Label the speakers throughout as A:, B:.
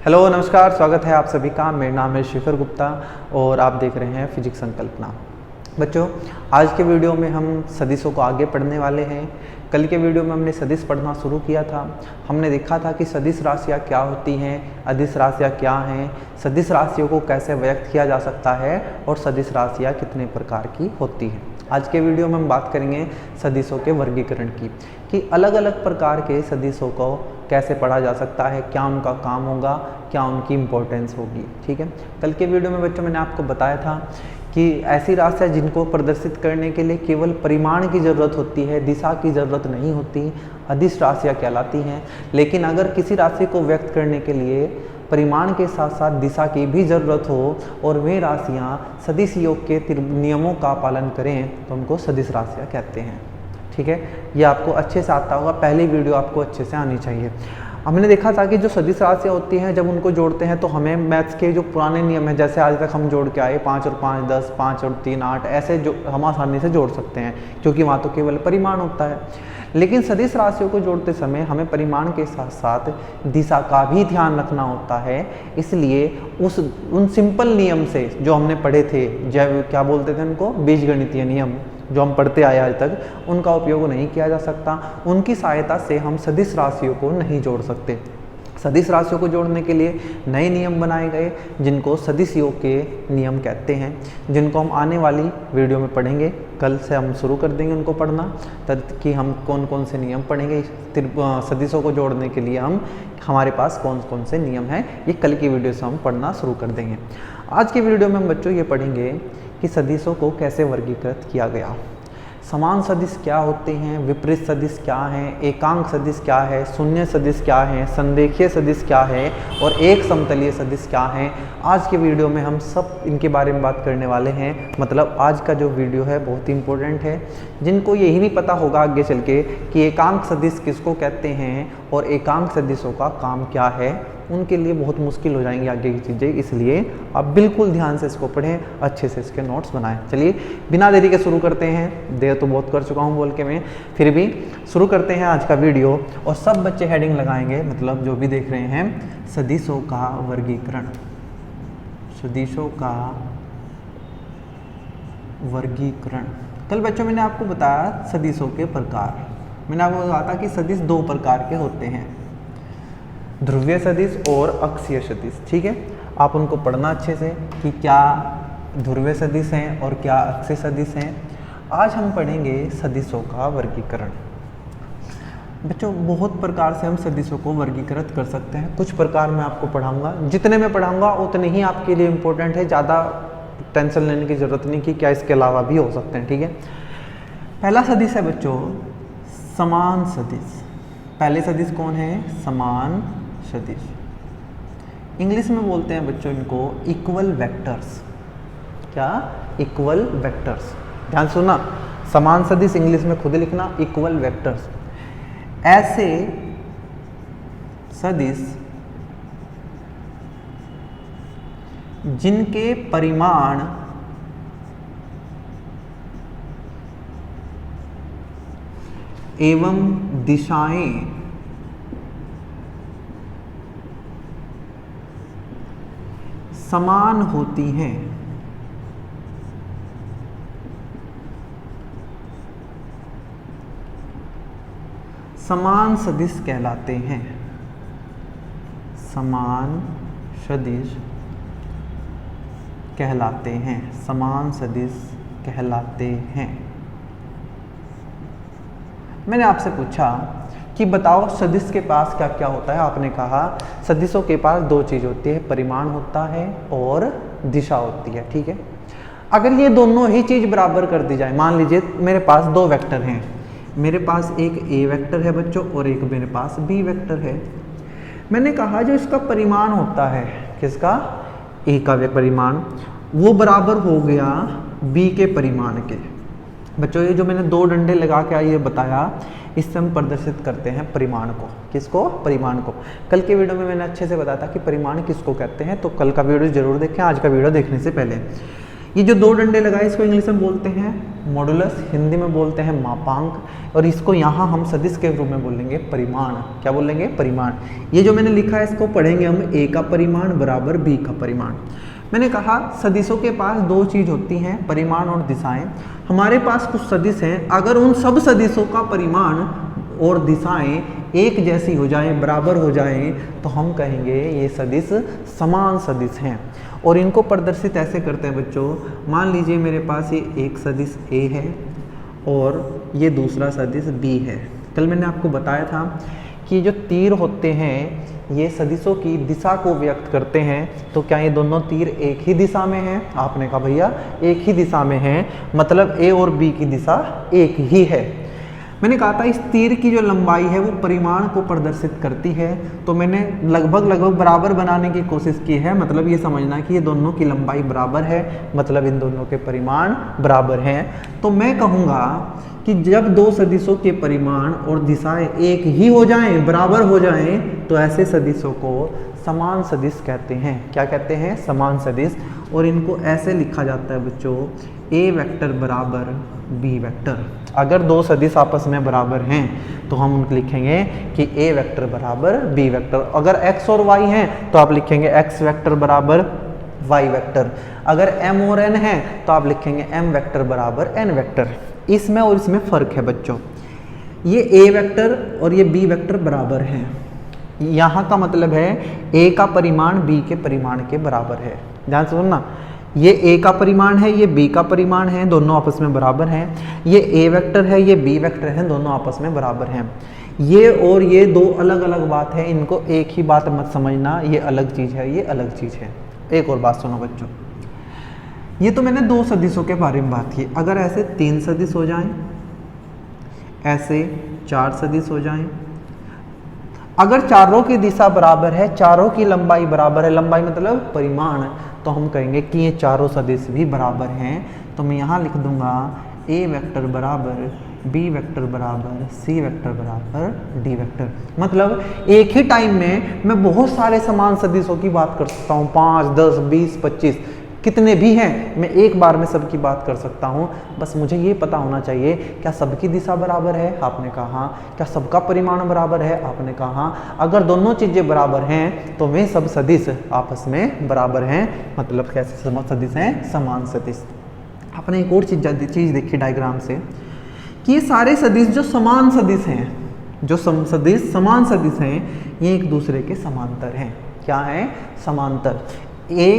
A: Hello नमस्कार, स्वागत है आप सभी का। मेरा नाम है शिखर गुप्ता और आप देख रहे हैं फिजिक्स संकल्पना। बच्चों, आज के वीडियो में हम सदिशों को आगे पढ़ने वाले हैं। कल के वीडियो में हमने सदिश पढ़ना शुरू किया था। हमने देखा था कि सदिश राशियाँ क्या होती हैं, अदिश राशियाँ क्या हैं, सदिश राशियों को कैसे व्यक्त किया जा सकता है और सदिश राशियाँ कितने प्रकार की होती हैं। आज के वीडियो में हम बात करेंगे सदिशों के वर्गीकरण की, कि अलग अलग प्रकार के सदिशों को कैसे पढ़ा जा सकता है, क्या उनका काम होगा, क्या उनकी इम्पोर्टेंस होगी। ठीक है, कल के वीडियो में बच्चों मैंने आपको बताया था कि ऐसी राशियाँ जिनको प्रदर्शित करने के लिए केवल परिमाण की ज़रूरत होती है, दिशा की ज़रूरत नहीं होती, अदिश राशियाँ कहलाती हैं। लेकिन अगर किसी राशि को व्यक्त करने के लिए परिमाण के साथ साथ दिशा की भी ज़रूरत हो और वे राशियाँ सदिश योग के नियमों का पालन करें तो उनको सदिश राशियाँ कहते हैं। ठीक है, ये आपको अच्छे से आता होगा, पहली वीडियो आपको अच्छे से आनी चाहिए। हमने देखा था कि जो सदिश राशियाँ होती हैं जब उनको जोड़ते हैं तो हमें मैथ्स के जो पुराने नियम हैं, जैसे आज तक हम जोड़ के आए 5 और 5 10, 5 और 3 8, ऐसे जो हम आसानी से जोड़ सकते हैं क्योंकि वहाँ तो केवल परिमाण होता है। लेकिन सदिश राशियों को जोड़ते समय हमें परिमाण के साथ साथ दिशा का भी ध्यान रखना होता है। इसलिए उन सिंपल नियम से जो हमने पढ़े थे, जब क्या बोलते थे उनको, बीजगणितीय नियम जो हम पढ़ते आए आज तक, उनका उपयोग नहीं किया जा सकता। उनकी सहायता से हम सदिश राशियों को नहीं जोड़ सकते। सदिश राशियों को जोड़ने के लिए नए नियम बनाए गए जिनको सदिश योग के नियम कहते हैं, जिनको हम आने वाली वीडियो में पढ़ेंगे। कल से हम शुरू कर देंगे उनको पढ़ना, तब कि हम कौन कौन से नियम पढ़ेंगे सदिशों को जोड़ने के लिए, हमारे पास कौन कौन से नियम हैं, ये कल की वीडियो से हम पढ़ना शुरू कर देंगे। आज की वीडियो में हम बच्चों ये पढ़ेंगे कि सदिशों को कैसे वर्गीकृत किया गया, समान सदिश क्या होते हैं, विपरीत सदिश क्या हैं, एकांक सदिश क्या है, शून्य सदिश क्या है, संरेखीय सदिश क्या है और एक समतलीय सदिश क्या है। आज के वीडियो में हम सब इनके बारे में बात करने वाले हैं। मतलब आज का जो वीडियो है बहुत ही इम्पोर्टेंट है। जिनको यही नहीं पता होगा आगे चल के कि एकांक सदिश किसको कहते हैं और एकांक सदिशों का काम क्या है, उनके लिए बहुत मुश्किल हो जाएंगी आगे की चीज़ें। इसलिए आप बिल्कुल ध्यान से इसको पढ़ें, अच्छे से इसके नोट्स बनाएं। चलिए बिना देरी के शुरू करते हैं। देर तो बहुत कर चुका हूँ बोल के मैं, फिर भी शुरू करते हैं आज का वीडियो। और सब बच्चे हेडिंग लगाएंगे, मतलब जो भी देख रहे हैं, सदिशों का वर्गीकरण। सदिशों का वर्गीकरण। कल बच्चों मैंने आपको बताया सदिशों के प्रकार। मैंने आपको कहा था कि सदिश दो प्रकार के होते हैं, ध्रुवीय सदिश और अक्षीय सदिश। ठीक है, आप उनको पढ़ना अच्छे से कि क्या ध्रुवीय सदिश हैं और क्या अक्षीय सदिश हैं। आज हम पढ़ेंगे सदिशों का वर्गीकरण। बच्चों, बहुत प्रकार से हम सदिशों को वर्गीकृत कर सकते हैं। कुछ प्रकार मैं आपको पढ़ाऊंगा, जितने मैं पढ़ाऊंगा उतने ही आपके लिए इम्पोर्टेंट है, ज़्यादा टेंशन लेने की ज़रूरत नहीं कि क्या इसके अलावा भी हो सकते हैं। ठीक है, पहला सदिश है बच्चों समान सदिश। पहले सदिश कौन है? समान सदिश। इंग्लिश में बोलते हैं बच्चों इनको इक्वल वेक्टर्स। क्या? Equal vectors. ध्यान सुनना, समान सदिश इंग्लिश में खुद लिखना, इक्वल वेक्टर्स। ऐसे सदिश जिनके परिमाण एवं दिशाएं समान होती हैं, समान सदिश कहलाते हैं। समान सदिश कहलाते हैं, समान सदिश कहलाते हैं। मैंने आपसे पूछा कि बताओ सदिश के पास क्या क्या होता है। आपने कहा सदिशों के पास दो चीज़ होती है, परिमाण होता है और दिशा होती है। ठीक है, अगर ये दोनों ही चीज़ बराबर कर दी जाए, मान लीजिए मेरे पास दो वेक्टर हैं, मेरे पास एक ए वेक्टर है बच्चों और एक मेरे पास बी वेक्टर है। मैंने कहा जो इसका परिमाण होता है, किसका? ए का परिमाण, वो बराबर हो गया बी के परिमाण के। बच्चों, ये जो मैंने दो डंडे लगा के ये बताया, इससे हम प्रदर्शित करते हैं परिमाण को। किसको? परिमाण को। कल के वीडियो में मैंने अच्छे से बताया था कि परिमाण किसको कहते हैं, तो कल का वीडियो जरूर देखें आज का वीडियो देखने से पहले। ये जो दो डंडे लगाए इसको इंग्लिश में बोलते हैं मॉडुलस, हिंदी में बोलते हैं मापांक, और इसको यहाँ हम सदिश के रूप में बोलेंगे परिमाण। क्या बोलेंगे? परिमाण। ये जो मैंने लिखा है इसको पढ़ेंगे हम a का परिमाण बराबर b का परिमाण। मैंने कहा सदिशों के पास दो चीज होती हैं, परिमाण और दिशाएं। हमारे पास कुछ सदिश हैं, अगर उन सब सदिशों का परिमाण और दिशाएं एक जैसी हो जाएं, बराबर हो जाएं, तो हम कहेंगे ये सदिश समान सदिश हैं। और इनको प्रदर्शित ऐसे करते हैं बच्चों, मान लीजिए मेरे पास ये एक सदिश a है और ये दूसरा सदिश b है। कल मैंने आपको बताया था कि जो तीर होते हैं ये सदिशों की दिशा को व्यक्त करते हैं, तो क्या ये दोनों तीर एक ही दिशा में हैं? आपने कहा भैया एक ही दिशा में हैं, मतलब a और b की दिशा एक ही है। मैंने कहा था इस तीर की जो लंबाई है वो परिमाण को प्रदर्शित करती है, तो मैंने लगभग बराबर बनाने की कोशिश की है, मतलब ये समझना कि ये दोनों की लंबाई बराबर है, मतलब इन दोनों के परिमाण बराबर हैं। तो मैं कहूँगा कि जब दो सदिशों के परिमाण और दिशाएं एक ही हो जाएं, बराबर हो जाएं, तो ऐसे सदिशों को समान सदिश कहते हैं। क्या कहते हैं? समान सदिश। और इनको ऐसे लिखा जाता है बच्चों, a वेक्टर बराबर b वेक्टर। अगर दो सदिश आपस में बराबर हैं तो हम उनको लिखेंगे कि a वेक्टर बराबर b वेक्टर। अगर x और y हैं तो आप लिखेंगे x वेक्टर बराबर y वेक्टर। अगर m और n है तो आप लिखेंगे m वेक्टर बराबर n वेक्टर। इसमें और इसमें फ़र्क है बच्चों, ये a वेक्टर और ये b वेक्टर बराबर हैं। यहाँ का मतलब है a का परिमाण b के परिमाण के बराबर है। ध्यान से सुनना, ये a का परिमाण है, ये b का परिमाण है, दोनों आपस में बराबर हैं। ये a वेक्टर है, ये b वेक्टर है, दोनों आपस में बराबर हैं। ये और ये दो अलग अलग बात है, इनको एक ही बात मत समझना, ये अलग चीज़ है, ये अलग चीज़ है। एक और बात सुनो बच्चों, ये तो मैंने दो सदिशों के बारे में बात की। अगर ऐसे तीन सदिश हो जाएं, ऐसे चार सदिश हो जाएं, अगर चारों की दिशा बराबर है, चारों की लंबाई बराबर है, लंबाई मतलब परिमाण, तो हम कहेंगे कि ये चारों सदिश भी बराबर हैं। तो मैं यहाँ लिख दूंगा a वेक्टर बराबर b वेक्टर बराबर c वेक्टर बराबर d वेक्टर। मतलब एक ही टाइम में मैं बहुत सारे समान सदिशों की बात कर सकता हूँ, 5, 10, 20, 25 कितने भी हैं, मैं एक बार में सबकी बात कर सकता हूँ। बस मुझे ये पता होना चाहिए क्या सबकी दिशा बराबर है? आपने कहा। क्या सबका परिमाण बराबर है? आपने कहा। अगर दोनों चीज़ें बराबर हैं तो वे सब सदिश आपस में बराबर हैं, मतलब कैसे सदिश हैं? समान सदिश। आपने एक और चीज़ देखी डायग्राम से कि ये सारे सदिश जो समान सदिश हैं, जो सदिश समान सदिश हैं, ये एक दूसरे के समांतर हैं। क्या है? समांतर। a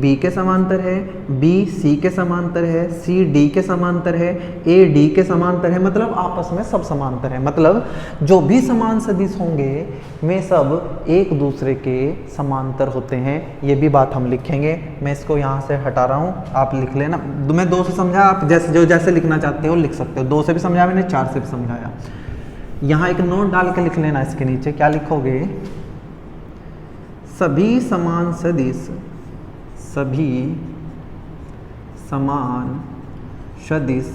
A: b के समांतर है, b c के समांतर है, c d के समांतर है, a d के समांतर है, मतलब आपस में सब समांतर है। मतलब जो भी समान सदिश होंगे वे सब एक दूसरे के समांतर होते हैं। ये भी बात हम लिखेंगे। मैं इसको यहाँ से हटा रहा हूँ, आप लिख लेना। मैं दो से समझा, आप जैसे लिखना चाहते हो लिख सकते हो। दो से भी समझाया मैंने, चार से भी समझाया। यहाँ एक नोट डाल के लिख लेना, इसके नीचे क्या लिखोगे? सभी समान सदिश, सभी समान सदिश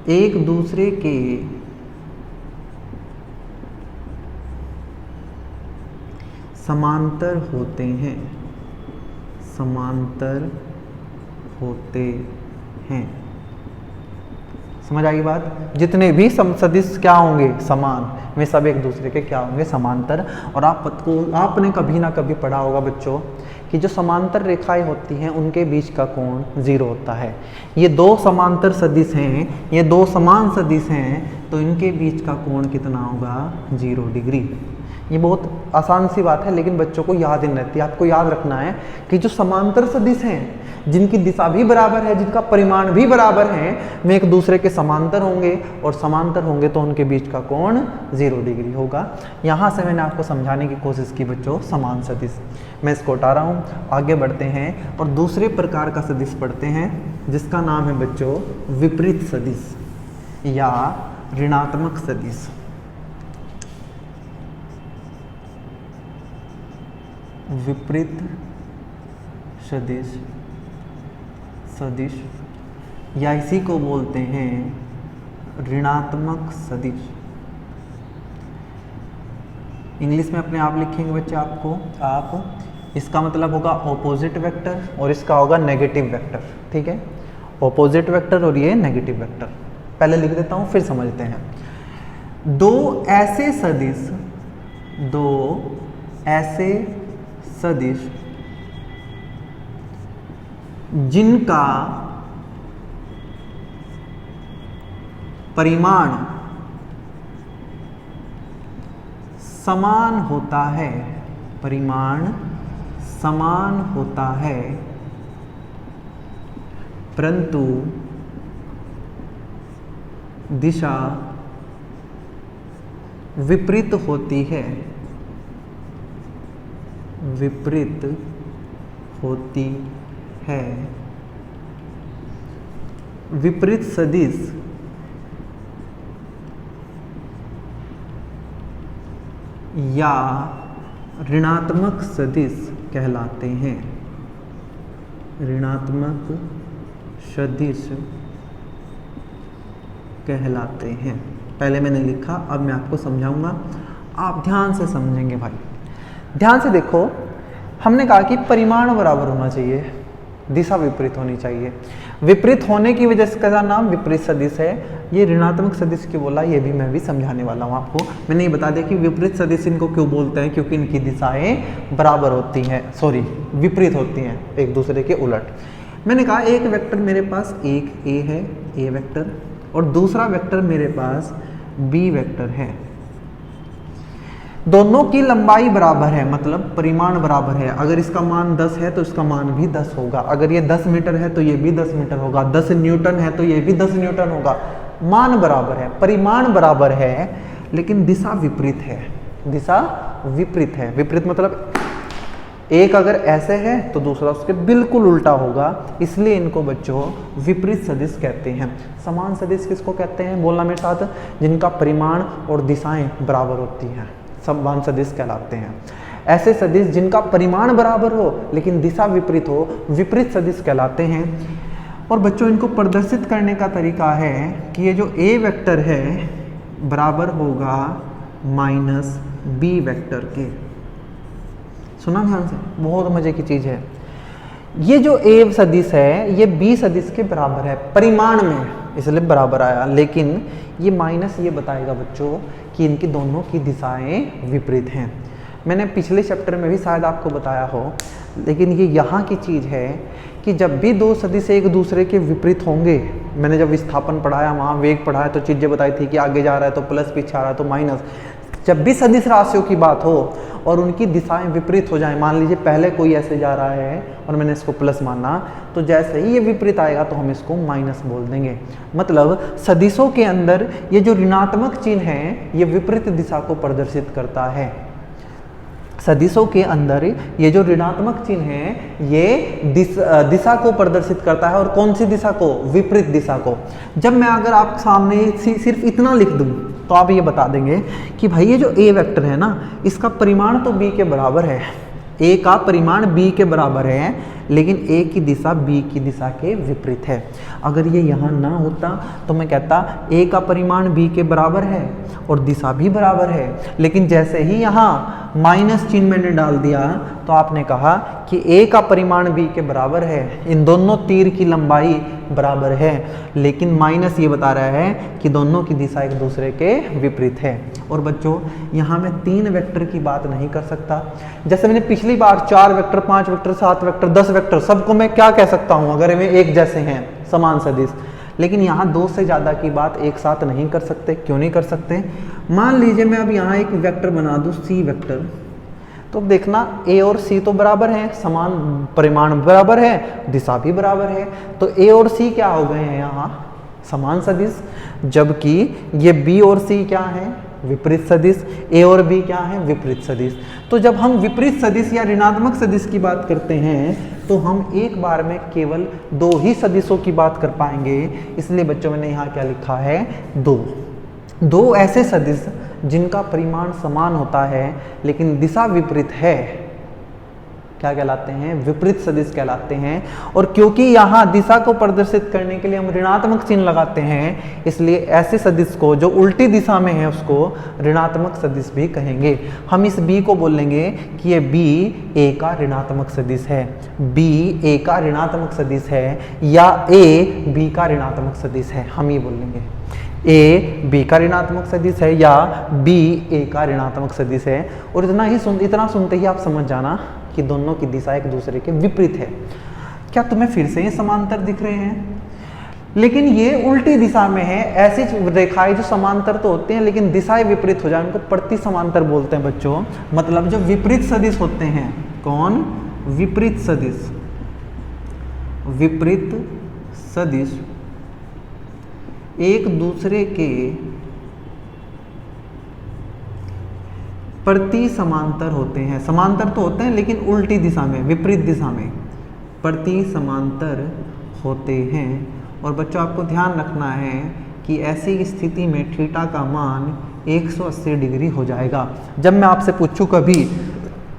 A: एक दूसरे के समांतर होते हैं, समांतर होते हैं। समझ आई बात? जितने भी सदिश क्या होंगे? समान, वे सब एक दूसरे के क्या होंगे? समांतर। और आपने कभी ना कभी पढ़ा होगा बच्चों कि जो समांतर रेखाएं होती हैं उनके बीच का कोण 0 होता है। ये दो समांतर सदिश हैं, ये दो समान सदिश हैं, तो इनके बीच का कोण कितना होगा? 0 डिग्री। ये बहुत आसान सी बात है, लेकिन बच्चों को याद नहीं रहती। आपको याद रखना है कि जो समांतर सदिश हैं, जिनकी दिशा भी बराबर है, जिनका परिमाण भी बराबर है, वे एक दूसरे के समांतर होंगे, और समांतर होंगे तो उनके बीच का कोण 0 डिग्री होगा। यहाँ से मैंने आपको समझाने की कोशिश की बच्चों समान सदिश। मैं इसको हटा रहा हूँ, आगे बढ़ते हैं और दूसरे प्रकार का सदिश पढ़ते हैं, जिसका नाम है बच्चों विपरीत सदिश या ऋणात्मक सदिश। विपरीत सदिश, या इसी को बोलते हैं ऋणात्मक सदिश। इंग्लिश में अपने आप लिखेंगे बच्चे, आप इसका मतलब होगा ऑपोजिट वेक्टर और इसका होगा नेगेटिव वेक्टर। ठीक है, ऑपोजिट वेक्टर और ये नेगेटिव वेक्टर। पहले लिख देता हूं फिर समझते हैं। दो ऐसे सदिश जिनका परिमाण समान होता है, परंतु दिशा विपरीत होती है, विपरीत सदिश या ऋणात्मक सदिश कहलाते हैं, पहले मैंने लिखा, अब मैं आपको समझाऊंगा, आप ध्यान से समझेंगे भाई। ध्यान से देखो, हमने कहा कि परिमाण बराबर होना चाहिए, दिशा विपरीत होनी चाहिए। विपरीत होने की वजह से इसका नाम विपरीत सदिश है। ये ऋणात्मक सदिश क्यों बोला, ये भी मैं भी समझाने वाला हूँ आपको। मैंने ये बता दिया कि विपरीत सदिश इनको क्यों बोलते हैं, क्योंकि इनकी दिशाएं बराबर होती हैं, विपरीत होती हैं, एक दूसरे के उलट। मैंने कहा एक वेक्टर मेरे पास एक ए है, ए वेक्टर, और दूसरा वेक्टर मेरे पास बी वेक्टर है। दोनों की लंबाई बराबर है, मतलब परिमाण बराबर है। अगर इसका मान 10 है तो इसका मान भी 10 होगा। अगर ये 10 मीटर है तो ये भी 10 मीटर होगा। 10 न्यूटन है तो ये भी 10 न्यूटन होगा। मान बराबर है, परिमाण बराबर है, लेकिन दिशा विपरीत है। विपरीत मतलब एक अगर ऐसे है तो दूसरा उसके बिल्कुल उल्टा होगा, इसलिए इनको बच्चों विपरीत सदिश कहते हैं। समान सदिश किसको कहते हैं, बोलना मेरे साथ, जिनका परिमाण और दिशाएं बराबर होती हैं, समान सदिश कहलाते हैं। ऐसे सदिश जिनका परिमाण बराबर हो लेकिन दिशा विपरीत हो, विपरीत सदिश कहलाते हैं। और बच्चों इनको प्रदर्शित करने का तरीका है कि ये जो ए वेक्टर है बराबर होगा माइनस बी वेक्टर के। सुना ध्यान से, बहुत मजे की चीज है। ये जो ए सदिश है ये बी सदिश के बराबर है परिमाण में, इसलिए बराबर आया, लेकिन ये माइनस ये बताएगा बच्चों कि इनकी दोनों की दिशाएं विपरीत हैं। मैंने पिछले चैप्टर में भी शायद आपको बताया हो, लेकिन ये यहाँ की चीज़ है कि जब भी दो सदिश एक दूसरे के विपरीत होंगे, मैंने जब विस्थापन पढ़ाया, वहाँ वेग पढ़ाया, तो चीज़ें बताई थी कि आगे जा रहा है तो प्लस, पीछे आ रहा है तो माइनस। जब भी सदिश राशियों की बात हो और उनकी दिशाएं विपरीत हो जाएं, मान लीजिए पहले कोई ऐसे जा रहा है और मैंने इसको प्लस माना, तो जैसे ही ये विपरीत आएगा तो हम इसको माइनस बोल देंगे। मतलब सदिशों के अंदर ये जो ऋणात्मक चिन्ह है ये विपरीत दिशा को प्रदर्शित करता है। सदिशों के अंदर ये जो ऋणात्मक चिन्ह है ये दिशा को प्रदर्शित करता है, और कौन सी दिशा को, विपरीत दिशा को। जब मैं अगर आप सामने सिर्फ इतना लिख दूं तो आप ये बता देंगे कि भाई ये जो ए वेक्टर है ना, इसका परिमाण तो बी के बराबर है, ए का परिमाण बी के बराबर है, लेकिन ए की दिशा बी की दिशा के विपरीत है। अगर ये यहाँ ना होता तो मैं कहता ए का परिमाण बी के बराबर है और दिशा भी बराबर है, लेकिन जैसे ही यहाँ माइनस चिन्ह मैंने डाल दिया तो आपने कहा कि ए का परिमाण बी के बराबर है, इन दोनों तीर की लंबाई बराबर है, लेकिन माइनस ये बता रहा है कि दोनों की दिशा एक दूसरे के विपरीत है। और बच्चों यहाँ मैं 3 वेक्टर की बात नहीं कर सकता। जैसे मैंने पिछली बार 4 वेक्टर, 5 वेक्टर, 7 वेक्टर, 10 वेक्टर, सबको मैं क्या कह सकता हूँ अगर वे एक जैसे हैं, समान सदिश। लेकिन यहाँ 2 से ज़्यादा की बात एक साथ नहीं कर सकते। क्यों नहीं कर सकते? मान लीजिए मैं अब यहाँ एक वेक्टर बना दूँ, सी वेक्टर, तो देखना ए और सी तो बराबर हैं, समान परिमाण बराबर है, दिशा भी बराबर है, तो ए और सी क्या हो गए हैं यहाँ, समान सदिश। जबकि ये बी और सी क्या है, विपरीत सदिश। ए और बी क्या है, विपरीत सदिश। तो जब हम विपरीत सदिश या ऋणात्मक सदिश की बात करते हैं तो हम एक बार में केवल 2 ही सदिशों की बात कर पाएंगे। इसलिए बच्चों मैंने यहाँ क्या लिखा है, 2 ऐसे सदिश जिनका परिमाण समान होता है लेकिन दिशा विपरीत है। क्या कहलाते हैं, विपरीत सदिश कहलाते हैं। और क्योंकि यहाँ दिशा को प्रदर्शित करने के लिए हम ऋणात्मक चिन्ह लगाते हैं, इसलिए ऐसे सदिश को जो उल्टी दिशा में है उसको ऋणात्मक सदिश भी कहेंगे। हम इस b को बोलेंगे कि ये b a का ऋणात्मक सदिश है, b a का ऋणात्मक सदिश है, या a b का ऋणात्मक सदिश है। हम ये बोलेंगे a b का ऋणात्मक सदिश है या b a का ऋणात्मक सदिश है। और इतना सुनते ही आप समझ जाना कि दोनों की दिशा एक दूसरे के विपरीत है। क्या तुम्हें फिर से ये समांतर दिख रहे हैं? लेकिन ये उल्टी दिशा में है। ऐसी रेखाएं जो समांतर तो होते हैं लेकिन दिशाएं विपरीत हो जाए उनको प्रति समांतर बोलते हैं बच्चों। मतलब जो विपरीत सदिश होते हैं, कौन? विपरीत सदिश। विपरीत सदिश एक दूसरे के प्रति समांतर होते हैं। समांतर तो होते हैं लेकिन उल्टी दिशा में, विपरीत दिशा में प्रति समांतर होते हैं। और बच्चों आपको ध्यान रखना है कि ऐसी स्थिति में थीटा का मान 180 डिग्री हो जाएगा। जब मैं आपसे पूछूं कभी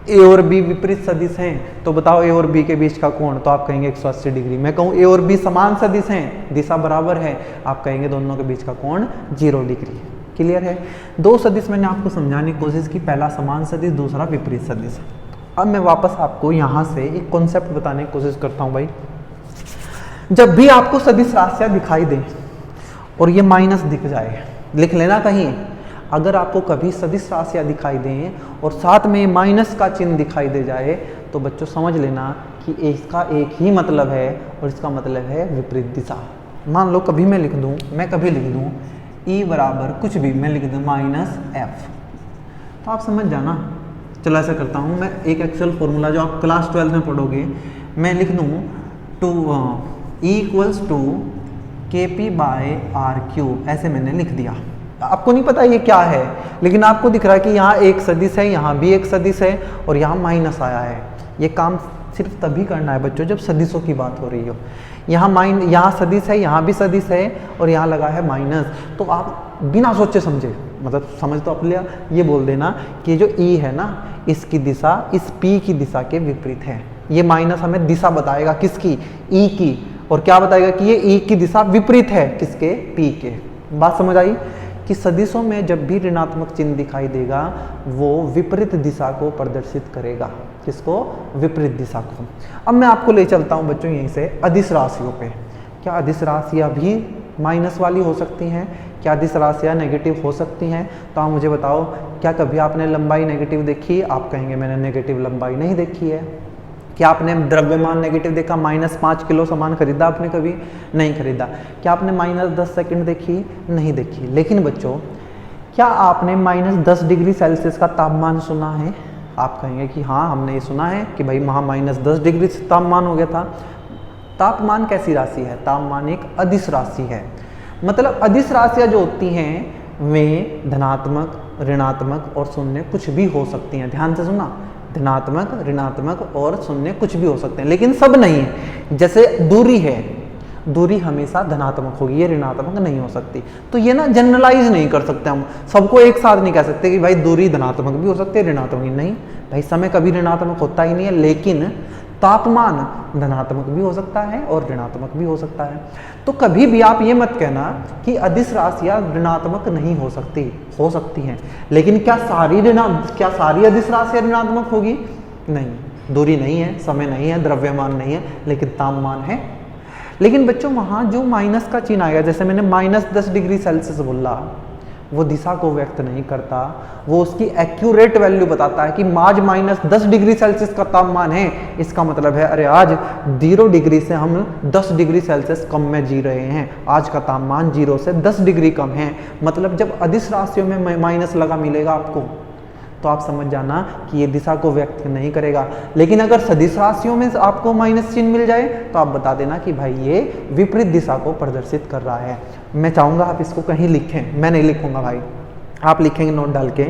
A: ए और बी विपरीत सदिश हैं तो बताओ ए और बी के बीच का कोण, तो आप कहेंगे 180 डिग्री। मैं कहूँ ए और बी समान सदिश हैं, दिशा बराबर है, आप कहेंगे दोनों के बीच का कोण 0 डिग्री। क्लियर है? दो सदिश मैंने आपको समझाने की कोशिश की, पहला समान सदिश, दूसरा विपरीत सदिश। अब मैं वापस आपको यहाँ से एक कॉन्सेप्ट बताने की कोशिश करता हूँ भाई। जब भी आपको सदिश राशियाँ दिखाई दें और ये माइनस दिख जाए, लिख लेना कहीं। अगर आपको कभी सदिश राशियाँ दिखाई दें और साथ में माइनस का चिन्ह दिखाई दे जाए तो बच्चों समझ लेना कि इसका एक ही मतलब है और इसका मतलब है विपरीत दिशा। मान लो कभी मैं लिख दूँ, मैं कभी लिख दूँ E बराबर कुछ भी, मैं लिख दूँ -f, तो आप समझ जाना। चलो ऐसा करता हूँ, मैं एक एक्चुअल फॉर्मूला जो आप क्लास 12 में पढ़ोगे, मैं लिख दूँ E इक्वल्स टू KP/R3, ऐसे मैंने लिख दिया। आपको नहीं पता ये क्या है, लेकिन आपको दिख रहा है कि यहाँ एक सदिश है, यहाँ भी एक सदिश है और यहाँ माइनस आया है। ये काम सिर्फ तभी करना है बच्चों जब सदिशों की बात हो रही हो। यहाँ सदिश है, यहाँ भी सदिश है और यहाँ लगा है माइनस, तो आप बिना सोचे समझे, मतलब समझ तो आप लिया, ये बोल देना कि जो E है ना, इसकी दिशा इस P की दिशा के विपरीत है। ये माइनस हमें दिशा बताएगा किसकी? E की। और क्या बताएगा कि ये E की दिशा विपरीत है किसके? P के। बात समझ आई कि सदिशों में जब भी ऋणात्मक चिन्ह दिखाई देगा वो विपरीत दिशा को प्रदर्शित करेगा। किसको? विपरीत दिशा को। अब मैं आपको ले चलता हूं बच्चों यहीं से अदिश राशियों पे। क्या अदिश राशियां भी माइनस वाली हो सकती हैं? क्या अदिश राशियां नेगेटिव हो सकती हैं? तो आप मुझे बताओ, क्या कभी आपने लंबाई नेगेटिव देखी? आप कहेंगे मैंने नेगेटिव लंबाई नहीं देखी है। क्या आपने द्रव्यमान नेगेटिव देखा? -5 किलो सामान खरीदा आपने कभी? नहीं खरीदा। क्या आपने -10 सेकंड देखी? नहीं देखी। लेकिन बच्चों, क्या आपने -10 डिग्री सेल्सियस का तापमान सुना है? आप कहेंगे कि हाँ हमने ये सुना है कि भाई वहाँ -10 डिग्री तापमान हो गया था। तापमान कैसी राशि है? तापमान एक अदिश राशि है। मतलब अदिश राशियाँ जो होती हैं वे धनात्मक, ऋणात्मक और शून्य कुछ भी हो सकती हैं। ध्यान से सुना, धनात्मक, ऋणात्मक और शून्य कुछ भी हो सकते हैं, लेकिन सब नहीं है। जैसे दूरी है, दूरी हमेशा धनात्मक होगी, ये ऋणात्मक नहीं हो सकती। तो ये ना जनरलाइज नहीं कर सकते हम, सबको एक साथ नहीं कह सकते कि भाई दूरी धनात्मक भी हो सकती है, ऋणात्मक नहीं। भाई समय कभी ऋणात्मक होता ही नहीं है, लेकिन तापमान धनात्मक भी हो सकता है और ऋणात्मक भी हो सकता है। तो कभी भी आप ये मत कहना कि अदिश राशियाँ ऋणात्मक नहीं हो सकती, हो सकती हैं। लेकिन क्या सारी अदिश राशियाँ ऋणात्मक होगी? नहीं, दूरी नहीं है, समय नहीं है, द्रव्यमान नहीं है, लेकिन तापमान है। लेकिन बच्चों वहाँ जो माइनस का चिन्ह आएगा, जैसे मैंने -10 डिग्री सेल्सियस बोला, वो दिशा को व्यक्त नहीं करता, वो उसकी एक्यूरेट वैल्यू बताता है कि आज -10 डिग्री सेल्सियस का तापमान है। इसका मतलब है अरे आज 0 डिग्री से हम 10 डिग्री सेल्सियस कम में जी रहे हैं, आज का तापमान 0 से 10 डिग्री कम है। मतलब जब अदिश राशियों में माइनस लगा मिलेगा आपको, तो आप समझ जाना कि ये दिशा को व्यक्त नहीं करेगा। लेकिन अगर सदिश राशियों में आपको माइनस चिन्ह मिल जाए तो आप बता देना कि भाई ये विपरीत दिशा को प्रदर्शित कर रहा है। मैं चाहूँगा आप इसको कहीं लिखें, मैं नहीं लिखूँगा भाई, आप लिखेंगे नोट डाल के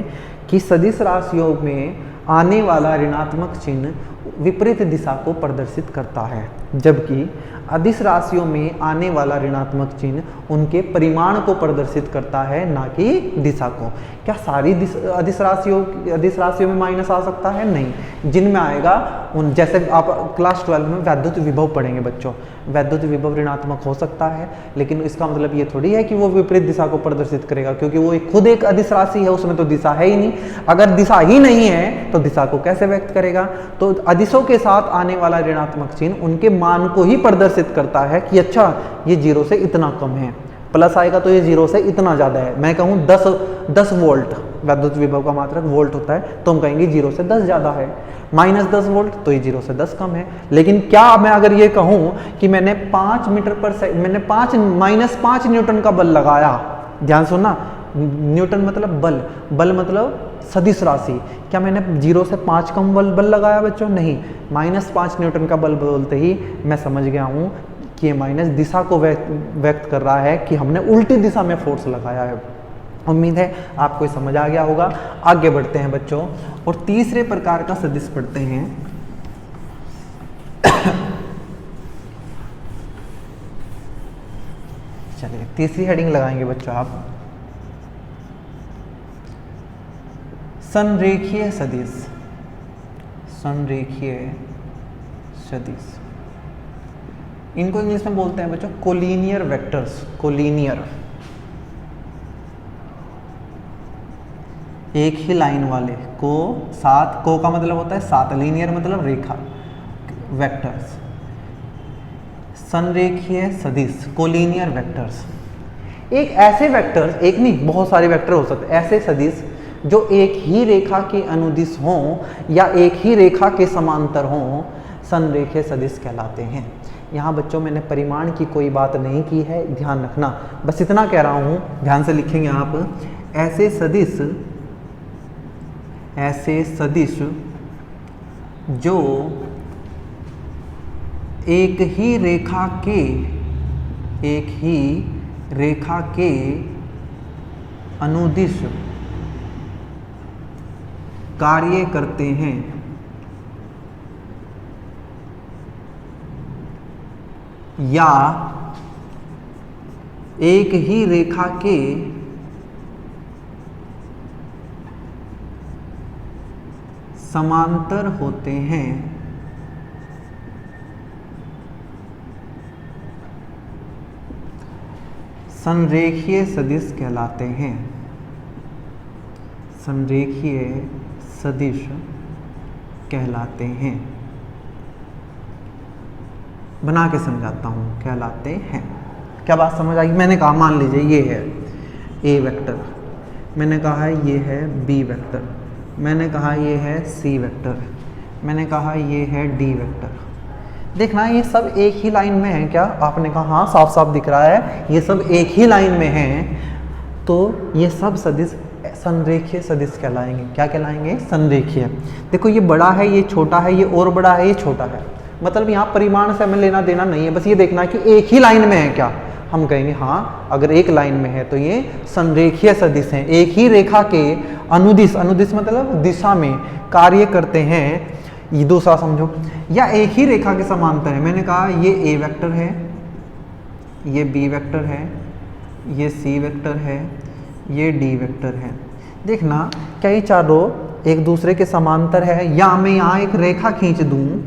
A: कि सदिश राशियों में आने वाला ऋणात्मक चिन्ह विपरीत दिशा को प्रदर्शित करता है। जबकि अदिश राशियों में आने वाला ऋणात्मक चिन्ह उनके परिमाण को प्रदर्शित करता है, ना कि दिशा को। क्या सारी अदिश राशियों में माइनस आ सकता है? नहीं, जिनमें आएगा उन, जैसे आप क्लास 12 में वैद्युत विभव पढ़ेंगे बच्चों, वैद्युत विभव ऋणात्मक हो सकता है, लेकिन इसका मतलब ये थोड़ी है कि वो विपरीत दिशा को प्रदर्शित करेगा, क्योंकि वो खुद एक अदिश राशि है, उसमें तो दिशा है ही नहीं। अगर दिशा ही नहीं है तो दिशा को कैसे व्यक्त करेगा? तो अदिशों के साथ आने वाला ऋणात्मक चिन्ह उनके मान को ही प्रदर्शित करता है कि अच्छा ये 0 से इतना कम है, प्लस आएगा तो ये 0 से इतना ज़्यादा है। मैं कहूँ 10 वोल्ट, वैद्युत विभव का मात्रक वोल्ट होता है, तो हम कहेंगे 0 से 10 ज़्यादा है। -10 वोल्ट तो ये 0 से 10 कम है। लेकिन क्या मैं अगर ये कहूँ कि मैंने 5 मीटर पर सेकंड, मैंने -5 न्यूटन का बल लगाया, ध्यान सुनना, न्यूटन मतलब बल, बल मतलब सदिश राशि, क्या मैंने 0 से 5 कम बल लगाया बच्चों? नहीं, -5 न्यूटन का बल बोलते ही मैं समझ गया हूँ कि ये माइनस दिशा को व्यक्त कर रहा है, कि हमने उल्टी दिशा में फोर्स लगाया है। उम्मीद है आपको समझ आ गया होगा। आगे बढ़ते हैं बच्चों और तीसरे प्रकार का सदिश पढ़ते हैं। चलिए तीसरी हेडिंग लगाएंगे बच्चों आप, संरेखीय सदिश। संरेखीय सदिश, इनको इंग्लिश में बोलते हैं बच्चों कोलिनियर वेक्टर्स। कोलिनियर, एक ही लाइन वाले, को का मतलब होता है साथ, लीनियर मतलब रेखा, वेक्टर्स। संरेखीय सदिश, कोलिनियर वेक्टर्स, एक ऐसे वेक्टर्स, एक नहीं बहुत सारे वेक्टर हो सकते हैं, ऐसे सदिश जो एक ही रेखा के अनुदिश हों या एक ही रेखा के समांतर हों, संरेखीय सदिश कहलाते हैं। यहाँ बच्चों मैंने परिमाण की कोई बात नहीं की है, ध्यान रखना, बस इतना कह रहा हूँ, ध्यान से लिखेंगे आप। ऐसे सदिश जो एक ही रेखा के अनुदिश कार्य करते हैं, या एक ही रेखा के समांतर होते हैं, संरेखीय सदिश कहलाते हैं। संरेखीय सदिश कहलाते हैं। बना के समझाता हूँ, कहलाते हैं। क्या बात समझ आई? मैंने कहा मान लीजिए ये है ए वेक्टर, मैंने कहा है ये है बी वेक्टर, मैंने कहा ये है सी वेक्टर, मैंने कहा ये है डी वेक्टर। देखना ये सब एक ही लाइन में है क्या? आपने कहा हाँ साफ साफ दिख रहा है, ये सब एक ही लाइन में हैं, तो ये सब सदिश संरेखीय सदिश कहलाएंगे। क्या कहलाएंगे? संरेखीय। देखो ये बड़ा है, ये छोटा है, ये और बड़ा है, ये छोटा है, मतलब यहाँ परिमाण से हमें लेना देना नहीं है, बस ये देखना है कि एक ही लाइन में है क्या। हम कहेंगे हाँ, अगर एक लाइन में है तो ये संरेखीय सदिश हैं, एक ही रेखा के अनुदिश, अनुदिश मतलब दिशा में कार्य करते हैं। ये दूसरा समझो, या एक ही रेखा के समांतर है। मैंने कहा ये ए वेक्टर है, ये बी वेक्टर है, ये सी वेक्टर है, ये डी वेक्टर है। देखना क्या ये चारों एक दूसरे के समांतर है, या मैं यहाँ एक रेखा खींच दूँ,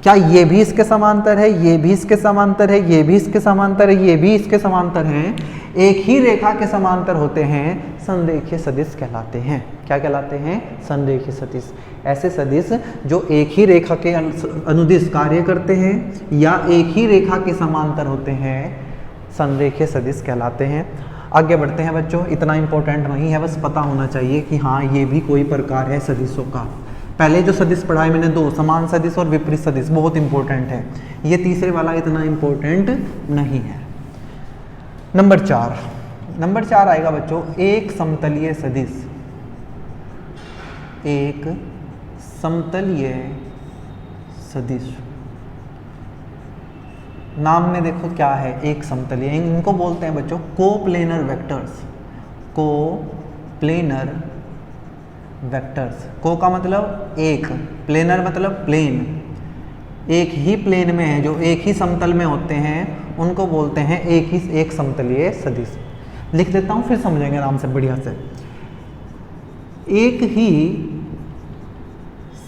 A: क्या ये भी इसके समांतर है, ये भी इसके समांतर है, ये भी इसके समांतर है, ये भी इसके समांतर हैं, एक ही रेखा के समांतर होते हैं, संरेखीय सदिश कहलाते हैं। क्या कहलाते हैं? संरेखीय सदिश। ऐसे सदिश जो एक ही रेखा के अनुदिश कार्य करते हैं या एक ही रेखा के समांतर होते हैं, संरेखीय सदिश कहलाते हैं। आगे बढ़ते हैं बच्चों, इतना इंपॉर्टेंट नहीं है, बस पता होना चाहिए कि हाँ ये भी कोई प्रकार है सदिशों का। पहले जो सदिश पढ़ा है मैंने दो, समान सदिश और विपरीत सदिश, बहुत इंपॉर्टेंट है। ये तीसरे वाला इतना इंपॉर्टेंट नहीं है। नंबर 4 आएगा बच्चों एक समतलीय सदिश। एक समतलीय सदिश, नाम में देखो क्या है, एक समतलीय, इनको बोलते हैं बच्चों कोप्लेनर वेक्टर्स। कोप्लेनर वेक्टर्स, को का मतलब एक, प्लेनर मतलब प्लेन, एक ही प्लेन में है, जो एक ही समतल में होते हैं, उनको बोलते हैं एक समतलीय सदिश। लिख देता हूं, फिर समझेंगे आराम से बढ़िया से। एक ही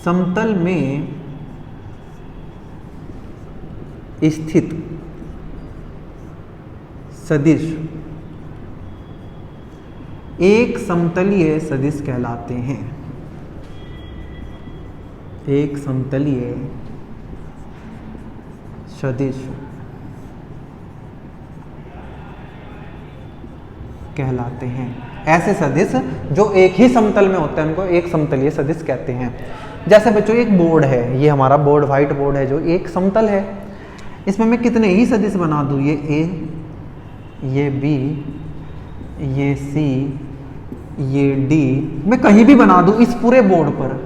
A: समतल में स्थित सदिश एक समतलीय सदिश कहलाते हैं। एक समतलीय सदिश कहलाते हैं। ऐसे सदिश जो एक ही समतल में होते हैं उनको एक समतलीय सदिश कहते हैं। जैसे बच्चों एक बोर्ड है, ये हमारा बोर्ड व्हाइट बोर्ड है जो एक समतल है। इसमें मैं कितने ही सदिश बना दूं, ये ए, ये बी, ये सी, ये डी, मैं कहीं भी बना दूं इस पूरे बोर्ड पर,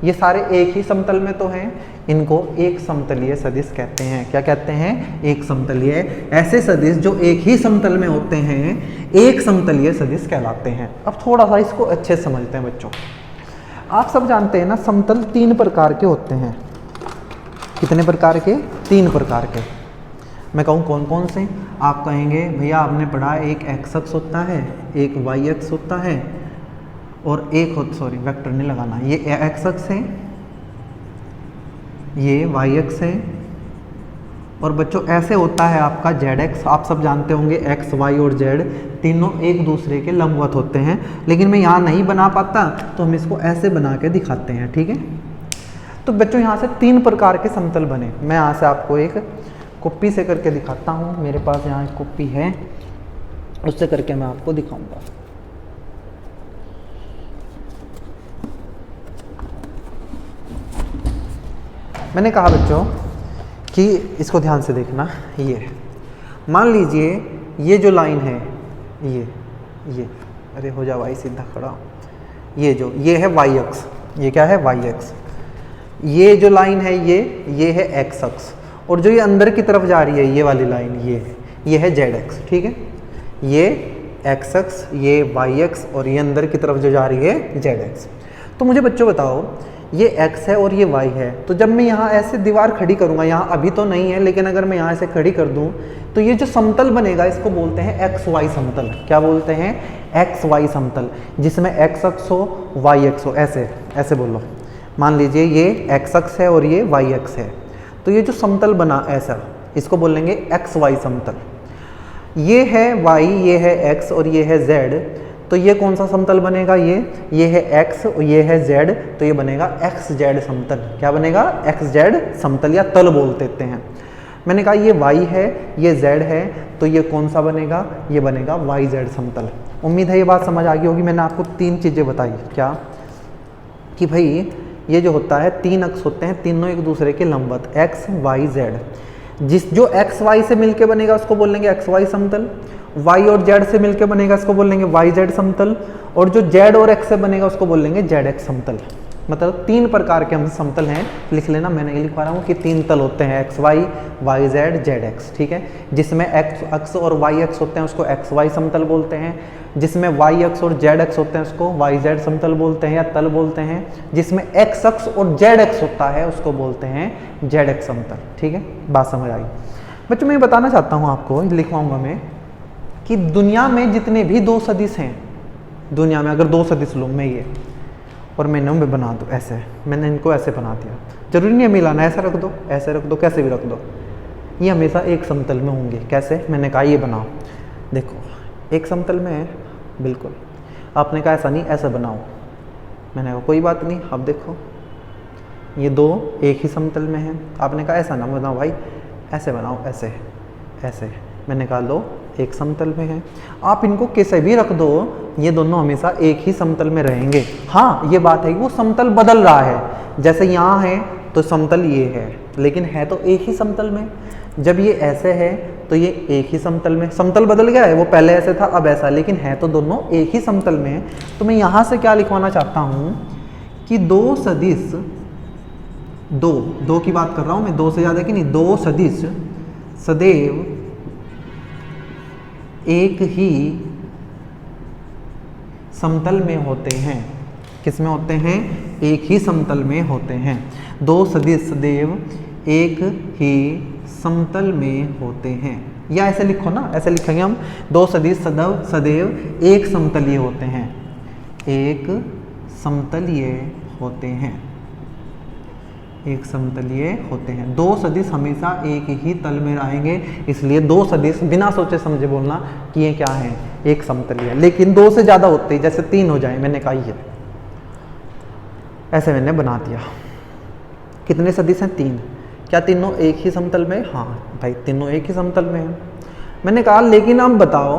A: ये सारे एक ही समतल में तो हैं, इनको एक समतलीय सदिश कहते हैं। क्या कहते हैं? एक समतलीय। ऐसे सदिश जो एक ही समतल में होते हैं एक समतलीय सदिश कहलाते हैं। अब थोड़ा सा इसको अच्छे से समझते हैं बच्चों। आप सब जानते हैं ना, समतल 3 प्रकार के होते हैं। कितने प्रकार के? 3 प्रकार के। मैं कहूँ कौन कौन से? आप कहेंगे भैया आपने पढ़ा एक एक्स अक्ष होता है, एक वाई अक्ष होता है, और एक सॉरी वेक्टर नहीं लगाना, ये एक्स अक्ष है, ये वाई अक्ष है, और बच्चों ऐसे होता है आपका जेड एक्स। आप सब जानते होंगे एक्स वाई और जेड तीनों एक दूसरे के लंबवत होते हैं, लेकिन मैं यहाँ नहीं बना पाता तो हम इसको ऐसे बना के दिखाते हैं। ठीक है, तो बच्चों यहाँ से 3 प्रकार के समतल बने। मैं यहाँ से आपको एक कॉपी से करके दिखाता हूँ, मेरे पास यहाँ एक कॉपी है, उससे करके मैं आपको दिखाऊंगा। मैंने कहा बच्चों कि इसको ध्यान से देखना। ये मान लीजिए ये जो लाइन है, ये अरे हो जा भाई सीधा खड़ा, ये है वाई अक्ष, ये क्या है? वाई अक्ष। ये जो लाइन है ये है एक्स अक्ष, और जो ये अंदर की तरफ जा रही है ये वाली लाइन ये है जेड एक्स। ठीक है, ये एक्स अक्ष, ये वाई अक्ष, और ये अंदर की तरफ जो जा रही है जेड एक्स। तो मुझे बच्चों बताओ, ये x है और ये y है, तो जब मैं यहाँ ऐसे दीवार खड़ी करूँगा, यहाँ अभी तो नहीं है लेकिन अगर मैं यहाँ ऐसे खड़ी कर दूँ तो ये जो समतल बनेगा इसको बोलते हैं एक्स वाई समतल। क्या बोलते हैं? एक्स वाई समतल, जिसमें x अक्ष हो y अक्ष हो। ऐसे बोलो, मान लीजिए ये x अक्ष है और ये y अक्ष है, तो ये जो समतल बना ऐसा, इसको बोलेंगे एक्स वाई समतल। ये है y, ये है x और ये है z, तो ये कौन सा समतल बनेगा? ये है x और ये है z, तो ये बनेगा एक्स जेड समतल। क्या बनेगा? एक्स जेड समतल या तल बोल देते हैं। मैंने कहा ये y है, ये z है, तो ये कौन सा बनेगा? ये बनेगा वाई जेड समतल। उम्मीद है ये बात समझ आ गई होगी। मैंने आपको 3 चीज़ें बताई। क्या? कि भाई ये जो होता है 3 अक्ष होते हैं, तीनों एक दूसरे के लंबवत, x y z। जो x y से मिलके बनेगा उसको बोलेंगे एक्स वाई समतल, y और z से मिलकर बनेगा इसको बोलेंगे वाई जेड समतल, और जो z और x से बनेगा उसको बोलेंगे जेड एक्स समतल। मतलब 3 प्रकार के हम समतल हैं। लिख लेना, मैं नहीं लिख पा रहा हूँ कि 3 तल होते हैं, x y, y z, z x. ठीक है, जिसमें x अक्ष और y अक्ष होते हैं उसको एक्स वाई समतल बोलते हैं, जिसमें y अक्ष और z अक्ष होते हैं उसको वाई जेड समतल बोलते हैं या तल बोलते हैं, जिसमें x अक्ष और z अक्ष होता है उसको बोलते हैं जेड एक्स समतल। ठीक है, बात समझ आई बच्चों। मैं बताना चाहता हूँ आपको, लिखवाऊंगा मैं, कि दुनिया में जितने भी 2 सदिश हैं, दुनिया में अगर 2 सदिश लूँ मैं ये और मैं इन्हें बना दूँ ऐसे, मैंने इनको ऐसे बना दिया, जरूरी नहीं है मिलाना, ऐसा रख दो, ऐसे रख दो, कैसे भी रख दो, ये हमेशा एक समतल में होंगे। कैसे? मैंने कहा ये बनाओ, देखो एक समतल में है बिल्कुल। आपने कहा ऐसा नहीं, ऐसा बनाओ, मैंने कहा कोई बात नहीं। अब देखो ये 2 एक ही समतल में हैं। आपने कहा ऐसा ना बनाओ भाई, ऐसे बनाओ, ऐसे। मैंने कहा लो एक समतल में है। आप इनको कैसे भी रख दो, ये दोनों हमेशा एक ही समतल में रहेंगे। हाँ ये बात है कि वो समतल बदल रहा है, जैसे यहाँ है तो समतल ये है, लेकिन है तो एक ही समतल में। जब ये ऐसे है तो ये एक ही समतल में, समतल बदल गया है, वो पहले ऐसे था अब ऐसा, लेकिन है तो दोनों एक ही समतल में है। तो मैं यहाँ से क्या लिखवाना चाहता हूँ कि 2 सदिश, 2 की बात कर रहा हूँ मैं, 2 से ज़्यादा की नहीं, 2 सदिश सदैव एक ही समतल में होते हैं। किस में होते हैं? एक ही समतल में होते हैं। 2 सदिश सदैव एक ही समतल में होते हैं। या ऐसे लिखो ना, ऐसे लिखेंगे हम, दो सदिश सदैव एक समतलीय होते हैं, एक समतलीय होते हैं, एक समतलीय होते हैं। दो सदिश हमेशा एक ही तल में रहेंगे, इसलिए दो सदिश बिना सोचे समझे बोलना कि ये क्या है, एक समतलीय। लेकिन दो से ज़्यादा होते हैं, जैसे तीन हो जाए, मैंने कहा ये ऐसे मैंने बना दिया। कितने सदिश हैं? तीन। क्या तीनों एक ही समतल में? हाँ भाई, तीनों एक ही समतल में हैं। मैंने कहा लेकिन अब बताओ,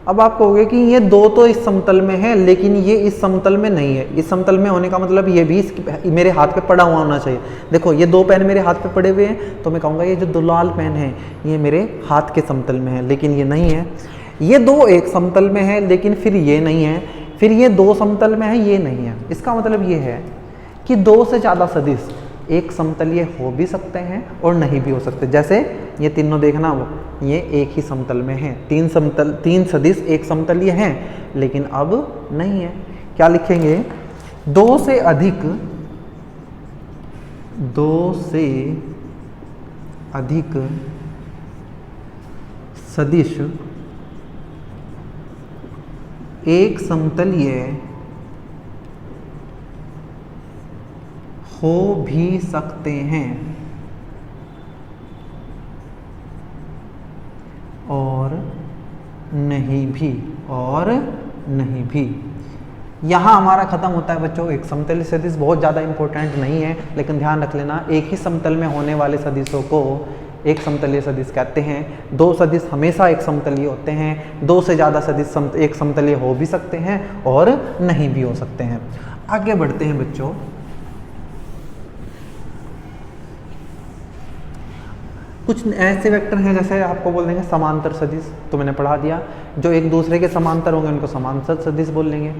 A: अब आप कहोगे कि ये दो तो इस समतल में है लेकिन ये इस समतल में नहीं है। इस समतल में होने का मतलब ये भी मेरे हाथ पे पड़ा हुआ होना चाहिए। देखो ये दो पेन मेरे हाथ पे पड़े हुए हैं, तो मैं कहूँगा ये जो दो लाल पेन है ये मेरे हाथ के समतल में है, लेकिन ये नहीं है। ये दो एक समतल में है लेकिन फिर ये नहीं है, फिर ये दो समतल में है, ये नहीं है। इसका मतलब ये है कि दो से ज़्यादा सदिश एक समतलीय हो भी सकते हैं और नहीं भी हो सकते। जैसे ये तीनों देखना, वो ये एक ही समतल में है, तीन सदिश एक समतलीय हैं लेकिन अब नहीं है। क्या लिखेंगे? दो से अधिक सदिश एक समतलीय हो भी सकते हैं और नहीं भी। यहाँ हमारा खत्म होता है बच्चों एक समतलीय सदिश। बहुत ज़्यादा इंपॉर्टेंट नहीं है, लेकिन ध्यान रख लेना, एक ही समतल में होने वाले सदिशों को एक समतलीय सदिश कहते हैं। दो सदिश हमेशा एक समतलीय होते हैं, दो से ज़्यादा सदिश एक समतलीय हो भी सकते हैं और नहीं भी हो सकते हैं। आगे बढ़ते हैं बच्चों। कुछ ऐसे वेक्टर हैं, जैसे आपको बोल देंगे समांतर सदिश, तो मैंने पढ़ा दिया, जो एक दूसरे के समांतर होंगे उनको समांतर सदिश बोल लेंगे।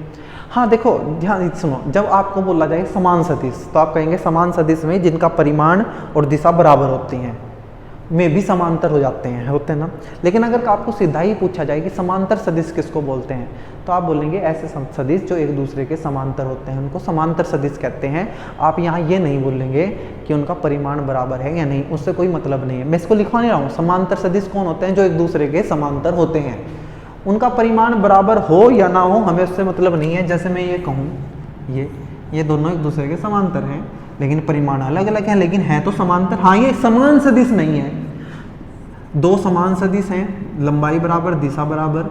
A: हाँ देखो, ध्यान सुनो, जब आपको बोला जाए समान सदिश तो आप कहेंगे समान सदिश में जिनका परिमाण और दिशा बराबर होती हैं में भी समांतर हो जाते हैं, होते हैं ना। लेकिन अगर आपको सीधा ही पूछा जाए कि समांतर सदिश किसको बोलते हैं, तो आप बोलेंगे ऐसे सदिश जो एक दूसरे के समांतर होते हैं उनको समांतर सदिश कहते हैं। आप यहाँ ये नहीं बोलेंगे कि उनका परिमाण बराबर है या नहीं, उससे कोई मतलब नहीं है। मैं इसको लिखवा नहीं रहा हूँ। समांतर सदिश कौन होते हैं? जो एक दूसरे के समांतर होते हैं, उनका परिमाण बराबर हो या ना हो हमें उससे मतलब नहीं है। जैसे मैं ये कहूँ ये दोनों एक दूसरे के समांतर हैं लेकिन परिमाण अलग अलग हैं, लेकिन है तो समांतर। हाँ, ये समान सदिश नहीं है। दो समान सदिश हैं, लंबाई बराबर दिशा बराबर,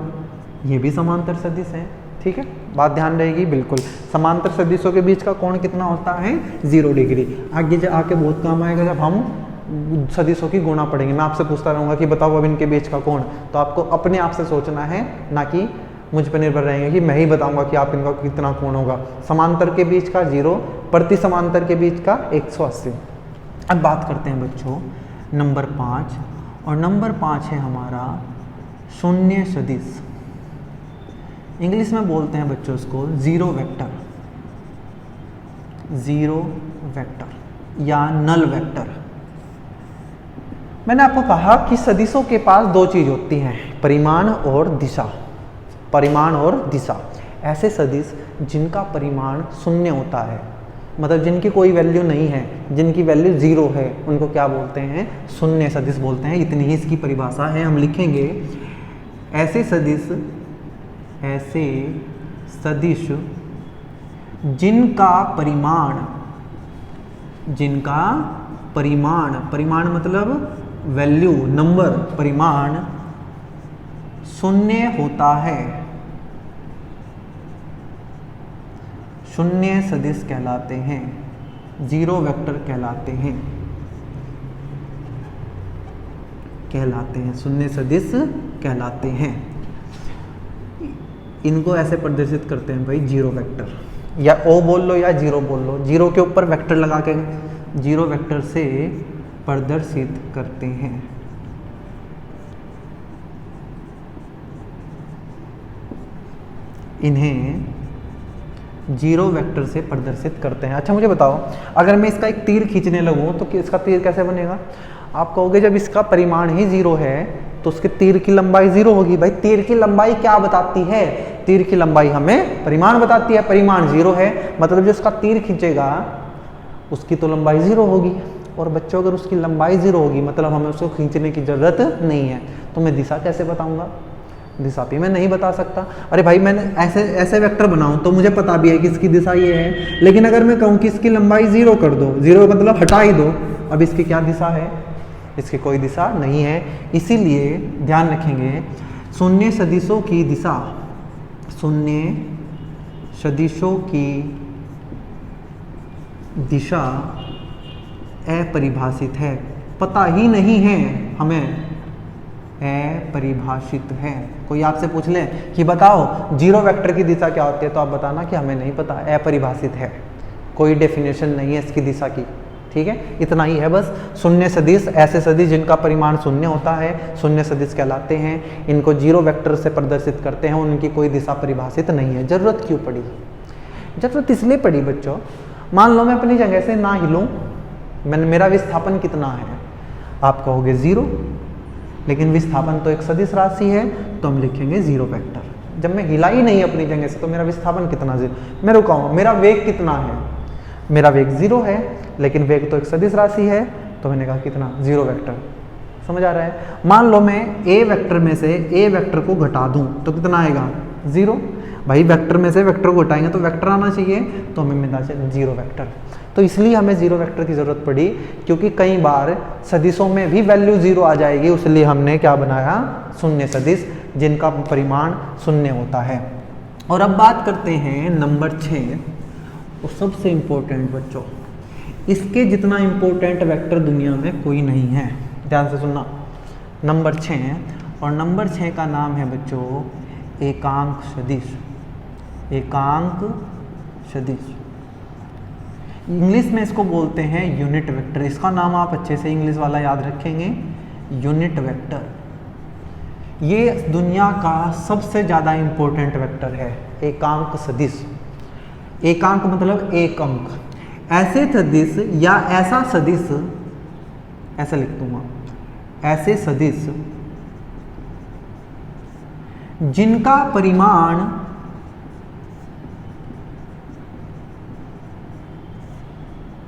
A: ये भी समांतर सदिश हैं। ठीक है, बात ध्यान रहेगी बिल्कुल। समांतर सदिशों के बीच का कोण कितना होता है? 0 डिग्री। आगे आके बहुत काम आएगा जब हम सदिशों की गुणा पढ़ेंगे। मैं आपसे पूछता रहूँगा कि बताओ अब इनके बीच का कोण, तो आपको अपने आप से सोचना है, ना कि मुझ पर निर्भर रहेंगे कि मैं ही बताऊंगा कि आप इनका कितना कोण होगा। समांतर के बीच का 0, प्रति समांतर के बीच का 180। अब बात करते हैं बच्चों नंबर 5, और नंबर 5 है हमारा शून्य सदिश। इंग्लिश में बोलते हैं बच्चों इसको जीरो वेक्टर, जीरो वेक्टर या नल वेक्टर। मैंने आपको कहा कि सदिशों के पास दो चीज होती हैं, परिमाण और दिशा। परिमाण और दिशा। ऐसे सदिश जिनका परिमाण शून्य होता है, मतलब जिनकी कोई वैल्यू नहीं है, जिनकी वैल्यू 0 है, उनको क्या बोलते हैं? शून्य सदिश बोलते हैं। इतनी ही इसकी परिभाषा है। हम लिखेंगे ऐसे सदिश जिनका परिमाण मतलब वैल्यू, नंबर, परिमाण शून्य होता है, शून्य सदिश कहलाते हैं, जीरो वेक्टर कहलाते हैं, शून्य सदिश कहलाते हैं। इनको ऐसे प्रदर्शित करते हैं भाई, जीरो वेक्टर, या ओ बोल लो या जीरो बोल लो। जीरो के ऊपर वेक्टर लगा के जीरो वेक्टर से प्रदर्शित करते हैं। इन्हें जीरो वेक्टर से प्रदर्शित करते हैं। अच्छा मुझे बताओ, अगर मैं इसका एक तीर खींचने लगूं तो इसका तीर कैसे बनेगा? आप कहोगे जब इसका परिमाण ही 0 है तो उसके तीर की लंबाई 0 होगी। भाई तीर की लंबाई क्या बताती है? तीर की लंबाई हमें परिमाण बताती है। परिमाण 0 है, मतलब जो इसका तीर खींचेगा उसकी तो लंबाई 0 होगी। और बच्चों अगर उसकी लंबाई 0 होगी मतलब हमें उसको खींचने की ज़रूरत नहीं है, तो मैं दिशा कैसे बताऊंगा? दिशा भी मैं नहीं बता सकता। अरे भाई मैंने ऐसे ऐसे वेक्टर बनाऊं तो मुझे पता भी है कि इसकी दिशा ये है, लेकिन अगर मैं कहूँ कि इसकी लंबाई 0 कर दो, 0 मतलब हटा ही दो, अब इसकी क्या दिशा है? इसकी कोई दिशा नहीं है। इसीलिए ध्यान रखेंगे, शून्य सदिशों की दिशा, शून्य सदिशों की दिशा अपरिभाषित है, पता ही नहीं है हमें, अपरिभाषित है। कोई आपसे पूछ ले कि बताओ 0 वेक्टर की दिशा क्या होती है, तो आप बताना कि हमें नहीं पता, अपरिभाषित है, कोई डेफिनेशन नहीं है इसकी दिशा की। ठीक है, इतना ही है बस। शून्य सदिश, ऐसे सदिश जिनका परिमाण शून्य होता है, शून्य सदिश कहलाते हैं। इनको 0 वेक्टर से प्रदर्शित करते हैं, उनकी कोई दिशा परिभाषित नहीं है। जरूरत क्यों पड़ी? जरूरत इसलिए पड़ी बच्चों, मान लो मैं अपनी जगह से ना हिलूं, मेरा विस्थापन कितना है? आप कहोगे 0, लेकिन विस्थापन तो एक सदिश राशि है, तो हम लिखेंगे 0 वेक्टर। जब मैं हिला ही नहीं अपनी जगह से तो मेरा विस्थापन कितना? 0। मैं रुका हूँ, मेरा वेग कितना है? मेरा वेग 0 है, लेकिन वेग तो एक सदिश राशि है, तो मैंने कहा कितना? 0 वेक्टर। समझ आ रहा है? मान लो मैं ए वेक्टर में से ए वेक्टर को घटा दूं तो कितना आएगा? 0। भाई वेक्टर में से वेक्टर को घटाएंगे तो वेक्टर आना चाहिए, तो हमें मिलना चाहिए 0 वेक्टर। तो इसलिए हमें 0 वेक्टर की ज़रूरत पड़ी, क्योंकि कई बार सदिशों में भी वैल्यू 0 आ जाएगी, इसलिए हमने क्या बनाया? शून्य सदिश जिनका परिमाण शून्य होता है। और अब बात करते हैं नंबर 6, और सबसे इम्पोर्टेंट बच्चों, इसके जितना इम्पोर्टेंट वेक्टर दुनिया में कोई नहीं है। ध्यान से सुनना, नंबर 6, और नंबर 6 का नाम है बच्चों एकांक सदिश। एकांक सदिश, इंग्लिश में इसको बोलते हैं यूनिट वेक्टर। इसका नाम आप अच्छे से इंग्लिश वाला याद रखेंगे, यूनिट वेक्टर। ये दुनिया का सबसे ज़्यादा इम्पोर्टेंट वेक्टर है, एकांक सदिश। एकांक मतलब एक अंक। ऐसे सदिश या ऐसा सदिश, ऐसा लिख दूंगा, ऐसे सदिश जिनका परिमाण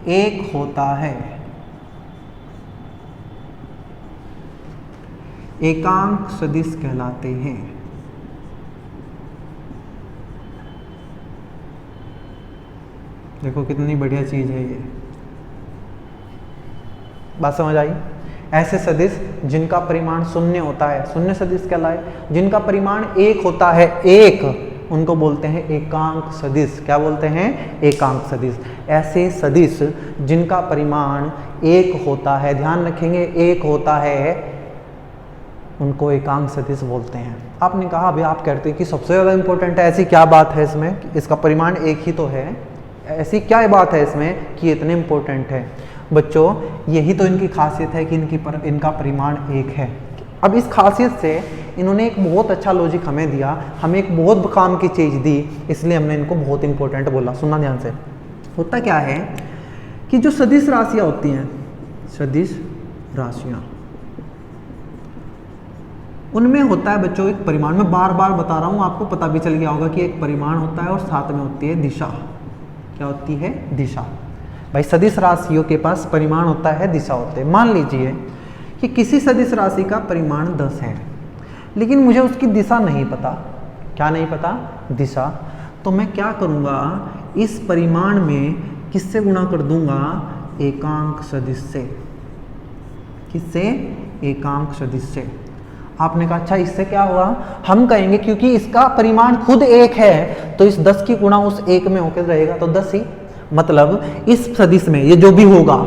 A: एक होता है, एकांक सदिश कहलाते हैं। देखो कितनी बढ़िया चीज है ये, बात समझ आई? ऐसे सदिश जिनका परिमाण शून्य होता है, शून्य सदिश कहलाए। जिनका परिमाण 1 होता है, 1, उनको बोलते हैं एकांक सदिश। क्या बोलते हैं? एकांक सदिश। ऐसे सदिश जिनका परिमाण 1 होता है, ध्यान रखेंगे 1 होता है, उनको एकांक सदिश बोलते हैं। आपने कहा अभी आप कहते हैं कि सबसे ज़्यादा इंपॉर्टेंट है, ऐसी क्या बात है इसमें? इसका परिमाण 1 ही तो है, ऐसी क्या बात है इसमें कि इतने इम्पोर्टेंट है? बच्चों यही तो इनकी खासियत है कि इनका परिमाण 1 है। अब इस खासियत से इन्होंने एक बहुत अच्छा लॉजिक हमें दिया, हमें एक बहुत काम की चीज़ दी, इसलिए हमने इनको बहुत इंपॉर्टेंट बोला। सुनना ध्यान से। होता क्या है कि जो सदिश राशियाँ होती हैं, सदिश राशियाँ, उनमें होता है बच्चों एक परिमाण। मैं बार बार बता रहा हूँ, आपको पता भी चल गया होगा कि एक परिमाण होता है और साथ में होती है दिशा। क्या होती है? दिशा। भाई सदिश राशियों के पास परिमाण होता है, दिशा होते हैं। मान लीजिए कि किसी सदिश राशि का परिमाण 10 है, लेकिन मुझे उसकी दिशा नहीं पता। क्या नहीं पता? दिशा। तो मैं क्या करूँगा, इस परिमाण में किससे गुणा कर दूंगा? एकांक सदिश से। किससे? एकांक सदिश से। आपने कहा अच्छा इससे क्या हुआ? हम कहेंगे क्योंकि इसका परिमाण खुद 1 है, तो इस 10 की गुणा उस 1 में होकर रहेगा, तो 10 ही। मतलब इस सदिश में ये जो भी होगा,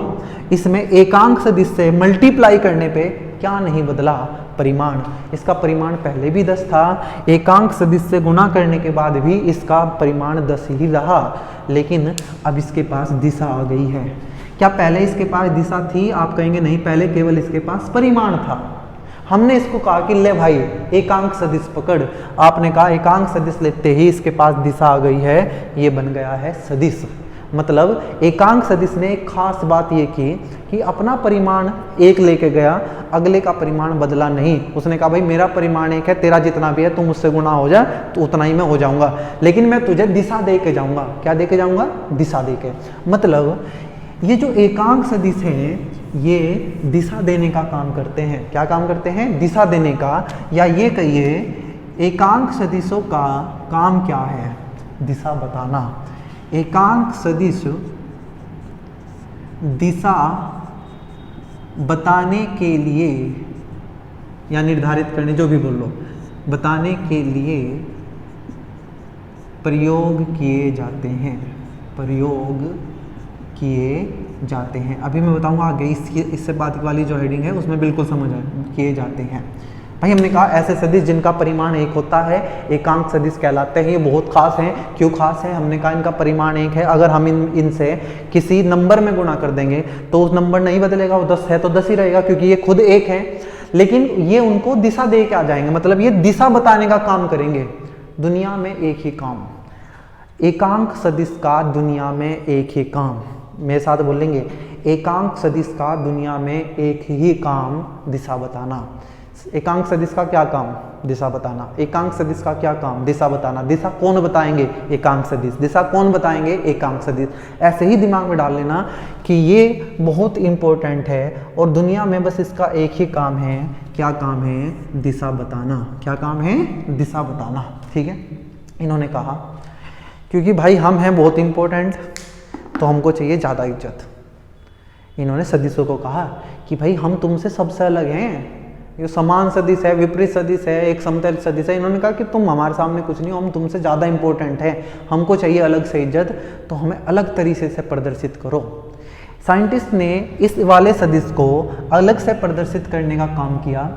A: इसमें एकांक सदिश से मल्टीप्लाई करने पे क्या नहीं बदला? परिमाण। इसका परिमाण पहले भी 10 था, एकांक सदिश से गुणा करने के बाद भी इसका परिमाण 10 ही रहा, लेकिन अब इसके पास दिशा आ गई है। क्या पहले इसके पास दिशा थी? आप कहेंगे नहीं, पहले केवल इसके पास परिमाण था। हमने इसको कहा कि ले भाई एकांक सदिश पकड़। आपने कहा एकांक सदिश लेते ही इसके पास दिशा आ गई है, ये बन गया है सदिश। मतलब एकांक सदिश ने एक खास बात ये की कि अपना परिमाण 1 लेके गया, अगले का परिमाण बदला नहीं। उसने कहा भाई मेरा परिमाण 1 है, तेरा जितना भी है तुम मुझसे गुणा हो जा तो उतना ही मैं हो जाऊंगा, लेकिन मैं तुझे दिशा दे के जाऊंगा। क्या दे के जाऊंगा? दिशा दे के। मतलब ये जो एकांक सदिश है ये दिशा देने का काम करते हैं। क्या काम करते हैं? दिशा देने का, या ये कहिए एकांक सदिशों का काम क्या है? दिशा बताना। एकांक सदिश दिशा बताने के लिए या निर्धारित करने, जो भी बोल लो, बताने के लिए प्रयोग किए जाते हैं। प्रयोग किए जाते हैं। अभी मैं बताऊंगा आगे, इससे बाद वाली जो हेडिंग है उसमें बिल्कुल समझ आए, किए जाते हैं। भाई हमने कहा ऐसे सदिश जिनका परिमाण एक होता है एकांक सदिश कहलाते हैं। ये बहुत खास हैं। क्यों खास है? हमने कहा इनका परिमाण एक है। अगर हम इनसे किसी नंबर में गुणा कर देंगे तो उस नंबर नहीं बदलेगा, वो 10 है तो 10 ही रहेगा, क्योंकि ये खुद एक है। लेकिन ये उनको दिशा दे के आ जाएंगे, मतलब ये दिशा बताने का काम करेंगे। दुनिया में एक ही काम, एकांक सदिश का दुनिया में एक ही काम। मेरे साथ बोलेंगे, एकांक सदिश का दुनिया में एक ही काम, दिशा बताना। एकांक सदिश का क्या काम? दिशा बताना। एकांक सदिश का क्या काम? दिशा बताना। दिशा कौन बताएंगे? एकांक सदिश। दिशा कौन बताएंगे? एकांक सदिश। ऐसे ही दिमाग में डाल लेना कि ये बहुत इंपॉर्टेंट है और दुनिया में बस इसका एक ही काम है। क्या काम है? दिशा बताना। क्या काम है? दिशा बताना। ठीक है, इन्होंने कहा क्योंकि भाई हम हैं बहुत इंपॉर्टेंट तो हमको चाहिए ज़्यादा इज्जत। इन्होंने सदिशों को कहा कि भाई हम तुमसे सबसे अलग हैं। ये समान सदिश है, विपरीत सदिश है, एक समतल सदिश है। इन्होंने कहा कि तुम हमारे सामने कुछ नहीं हो, हम तुमसे ज़्यादा इंपॉर्टेंट है, हमको चाहिए अलग से इज्जत, तो हमें अलग तरीके से प्रदर्शित करो। साइंटिस्ट ने इस वाले सदिश को अलग से प्रदर्शित करने का काम किया।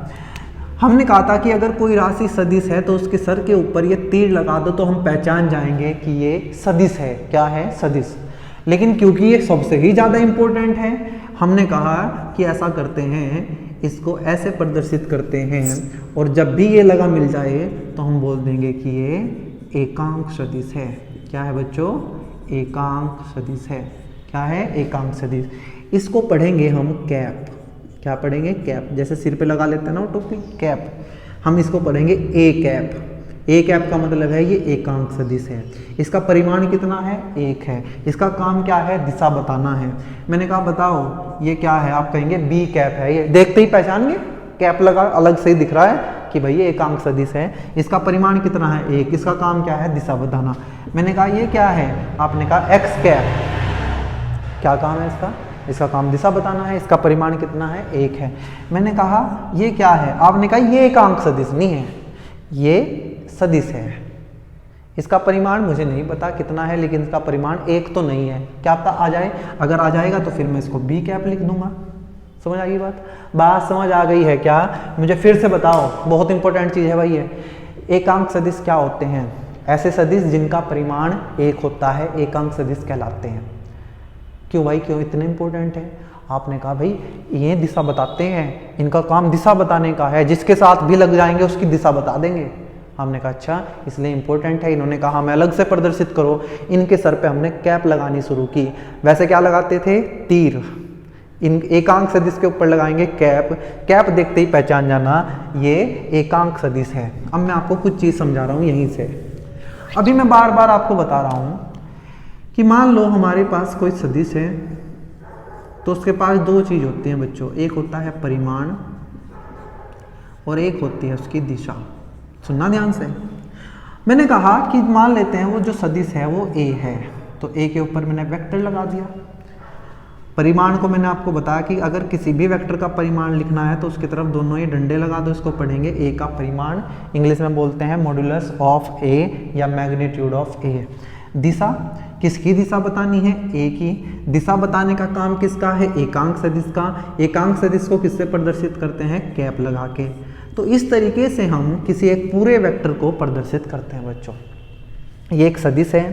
A: हमने कहा था कि अगर कोई राशि सदिश है तो उसके सर के ऊपर ये तीर लगा दो तो हम पहचान जाएंगे कि ये सदिश है। क्या है? सदिश। लेकिन क्योंकि ये सबसे ही ज़्यादा इंपॉर्टेंट है, हमने कहा कि ऐसा करते हैं, इसको ऐसे प्रदर्शित करते हैं और जब भी ये लगा मिल जाए तो हम बोल देंगे कि ये एकांक सदिश है। क्या है बच्चों? एकांक सदिश है। क्या है? एकांक सदिश। इसको पढ़ेंगे हम कैप। क्या पढ़ेंगे? कैप। जैसे सिर पे लगा लेते हैं ना वो टोपी, कैप। हम इसको पढ़ेंगे ए कैप। ए कैप का मतलब है ये एकांक सदिश है। इसका परिमाण कितना है? एक है। इसका काम क्या है? दिशा बताना है। मैंने कहा बताओ ये क्या है? आप कहेंगे बी कैप है। ये देखते ही पहचान गए, कैप लगा अलग से ही दिख रहा है कि भाई ये एकांक सदिश है। इसका परिमाण कितना है? एक। इसका काम क्या है? दिशा बताना। मैंने कहा ये क्या है? आपने कहा एक्स कैप। क्या काम है इसका? इसका काम दिशा बताना है। इसका परिमाण कितना है? एक है। मैंने कहा ये क्या है? आपने कहा ये एकांक सदिश नहीं है, ये सदिश है। इसका परिमाण मुझे नहीं पता कितना है, लेकिन इसका परिमाण एक तो नहीं है। क्या पता आ जाए? अगर आ जाएगा तो फिर मैं इसको बी कैप लिख दूंगा। समझ आ गई बात? बात समझ आ गई है क्या? मुझे फिर से बताओ, बहुत इंपॉर्टेंट चीज़ है भाई ये। एकांक सदिश क्या होते हैं? ऐसे सदिश जिनका परिमाण एक होता है एकांक सदिश कहलाते हैं। क्यों भाई, क्यों इतने इंपॉर्टेंट है? आपने कहा भाई ये दिशा बताते हैं, इनका काम दिशा बताने का है, जिसके साथ भी लग जाएंगे उसकी दिशा बता देंगे। हमने कहा अच्छा इसलिए इंपॉर्टेंट है। इन्होंने कहा हमें अलग से प्रदर्शित करो। इनके सर पे हमने कैप लगानी शुरू की। वैसे क्या लगाते थे? तीर। इन एकांक सदिश के ऊपर लगाएंगे कैप। कैप देखते ही पहचान जाना ये एकांक सदिश है। अब मैं आपको कुछ चीज़ समझा रहा हूँ यहीं से। अभी मैं बार बार आपको बता रहा हूँ कि मान लो हमारे पास कोई सदिश है तो उसके पास दो चीज़ होती हैं बच्चों, एक होता है परिमाण और एक होती है उसकी दिशा। सुनना ध्यान से। मैंने कहा कि मान लेते हैं वो जो सदिश है वो ए है, तो ए के ऊपर मैंने वेक्टर लगा दिया। परिमाण को मैंने आपको बताया कि अगर किसी भी वेक्टर का परिमाण लिखना है तो उसकी तरफ दोनों ही डंडे लगा दो। इसको पढ़ेंगे ए का परिमाण, इंग्लिश में बोलते हैं मॉड्यूलस ऑफ ए या मैग्नीट्यूड ऑफ ए। दिशा, किसकी दिशा बतानी है? ए की। दिशा बताने का काम किसका है? एकांक सदिश का। एकांक सदिश को किससे प्रदर्शित करते हैं? कैप लगा के। तो इस तरीके से हम किसी एक पूरे वेक्टर को प्रदर्शित करते हैं बच्चों। ये एक सदिश है,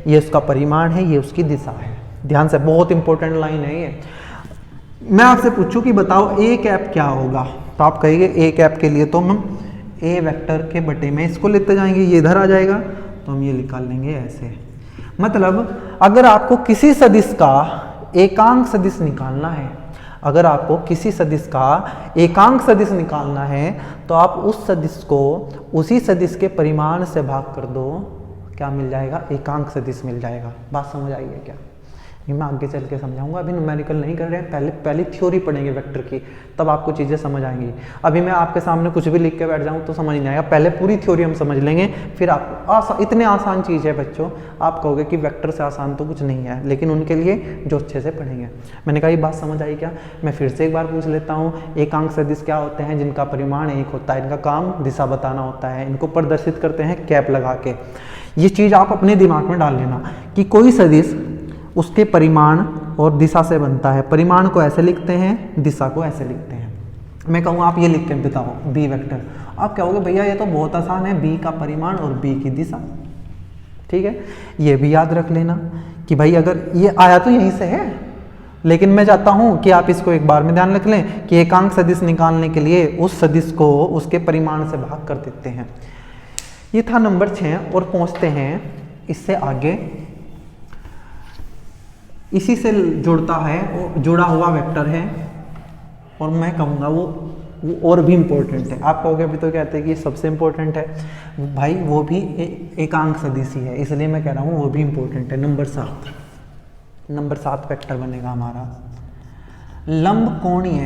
A: ये उसका परिमाण है, ये उसकी दिशा है। ध्यान से, बहुत इंपॉर्टेंट लाइन है ये। मैं आपसे पूछूं कि बताओ ए कैप क्या होगा, तो आप कहेंगे ए कैप के लिए तो हम ए वेक्टर के बटे में इसको लेते जाएंगे, ये इधर आ जाएगा तो हम ये निकाल लेंगे ऐसे। मतलब अगर आपको किसी सदिश का एकांक सदिश निकालना है, अगर आपको किसी सदिश का एकांक सदिश निकालना है तो आप उस सदिश को उसी सदिश के परिमाण से भाग कर दो, क्या मिल जाएगा? एकांक सदिश मिल जाएगा। बात समझ आई है क्या? ये मैं आगे चल के समझाऊंगा, अभी न्यूमेरिकल नहीं कर रहे हैं, पहले थ्योरी पढ़ेंगे वेक्टर की, तब आपको चीज़ें समझ आएंगी। अभी मैं आपके सामने कुछ भी लिख के बैठ जाऊँ तो समझ नहीं आएगा, पहले पूरी थ्योरी हम समझ लेंगे, फिर आप इतने आसान चीज़ है बच्चों, आप कहोगे कि वेक्टर से आसान तो कुछ नहीं है, लेकिन उनके लिए जो अच्छे से पढ़ेंगे। मैंने कहा ये बात समझ आई क्या? मैं फिर से एक बार पूछ लेता हूँ, एकांक सदिश क्या होते हैं? जिनका परिमाण एक होता है, इनका काम दिशा बताना होता है, इनको प्रदर्शित करते हैं कैप लगा के। ये चीज़ आप अपने दिमाग में डाल लेना कि कोई सदिश उसके परिमाण और दिशा से बनता है। परिमाण को ऐसे लिखते हैं, दिशा को ऐसे लिखते हैं। मैं कहूँ आप ये लिख के बताओ बी वेक्टर, आप कहोगे भैया ये तो बहुत आसान है, बी का परिमाण और बी की दिशा। ठीक है, ये भी याद रख लेना कि भाई अगर ये आया तो यहीं से है, लेकिन मैं चाहता हूँ कि आप इसको एक बार में ध्यान रख लें कि एकांक सदिश निकालने के लिए उस सदिश को उसके परिमाण से भाग कर देते हैं। ये था नंबर 6 और पहुँचते हैं इससे आगे। इसी से जुड़ता है, जुड़ा हुआ वेक्टर है, और मैं कहूँगा वो और भी इम्पोर्टेंट है। आप कहोगे अभी तो कहते हैं कि सबसे इम्पोर्टेंट है, भाई वो भी एकांक सदिश ही है, इसलिए मैं कह रहा हूँ वो भी इम्पोर्टेंट है। नंबर 7 वेक्टर बनेगा हमारा लंब कोणीय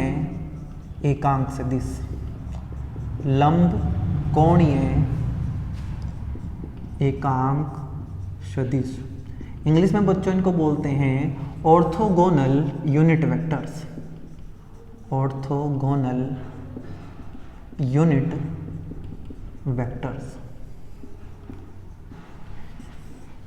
A: एकांक सदिश। लंब कोणीय एकांक सदिश, इंग्लिश में बच्चों इनको बोलते हैं orthogonal unit vectors. Orthogonal unit vectors,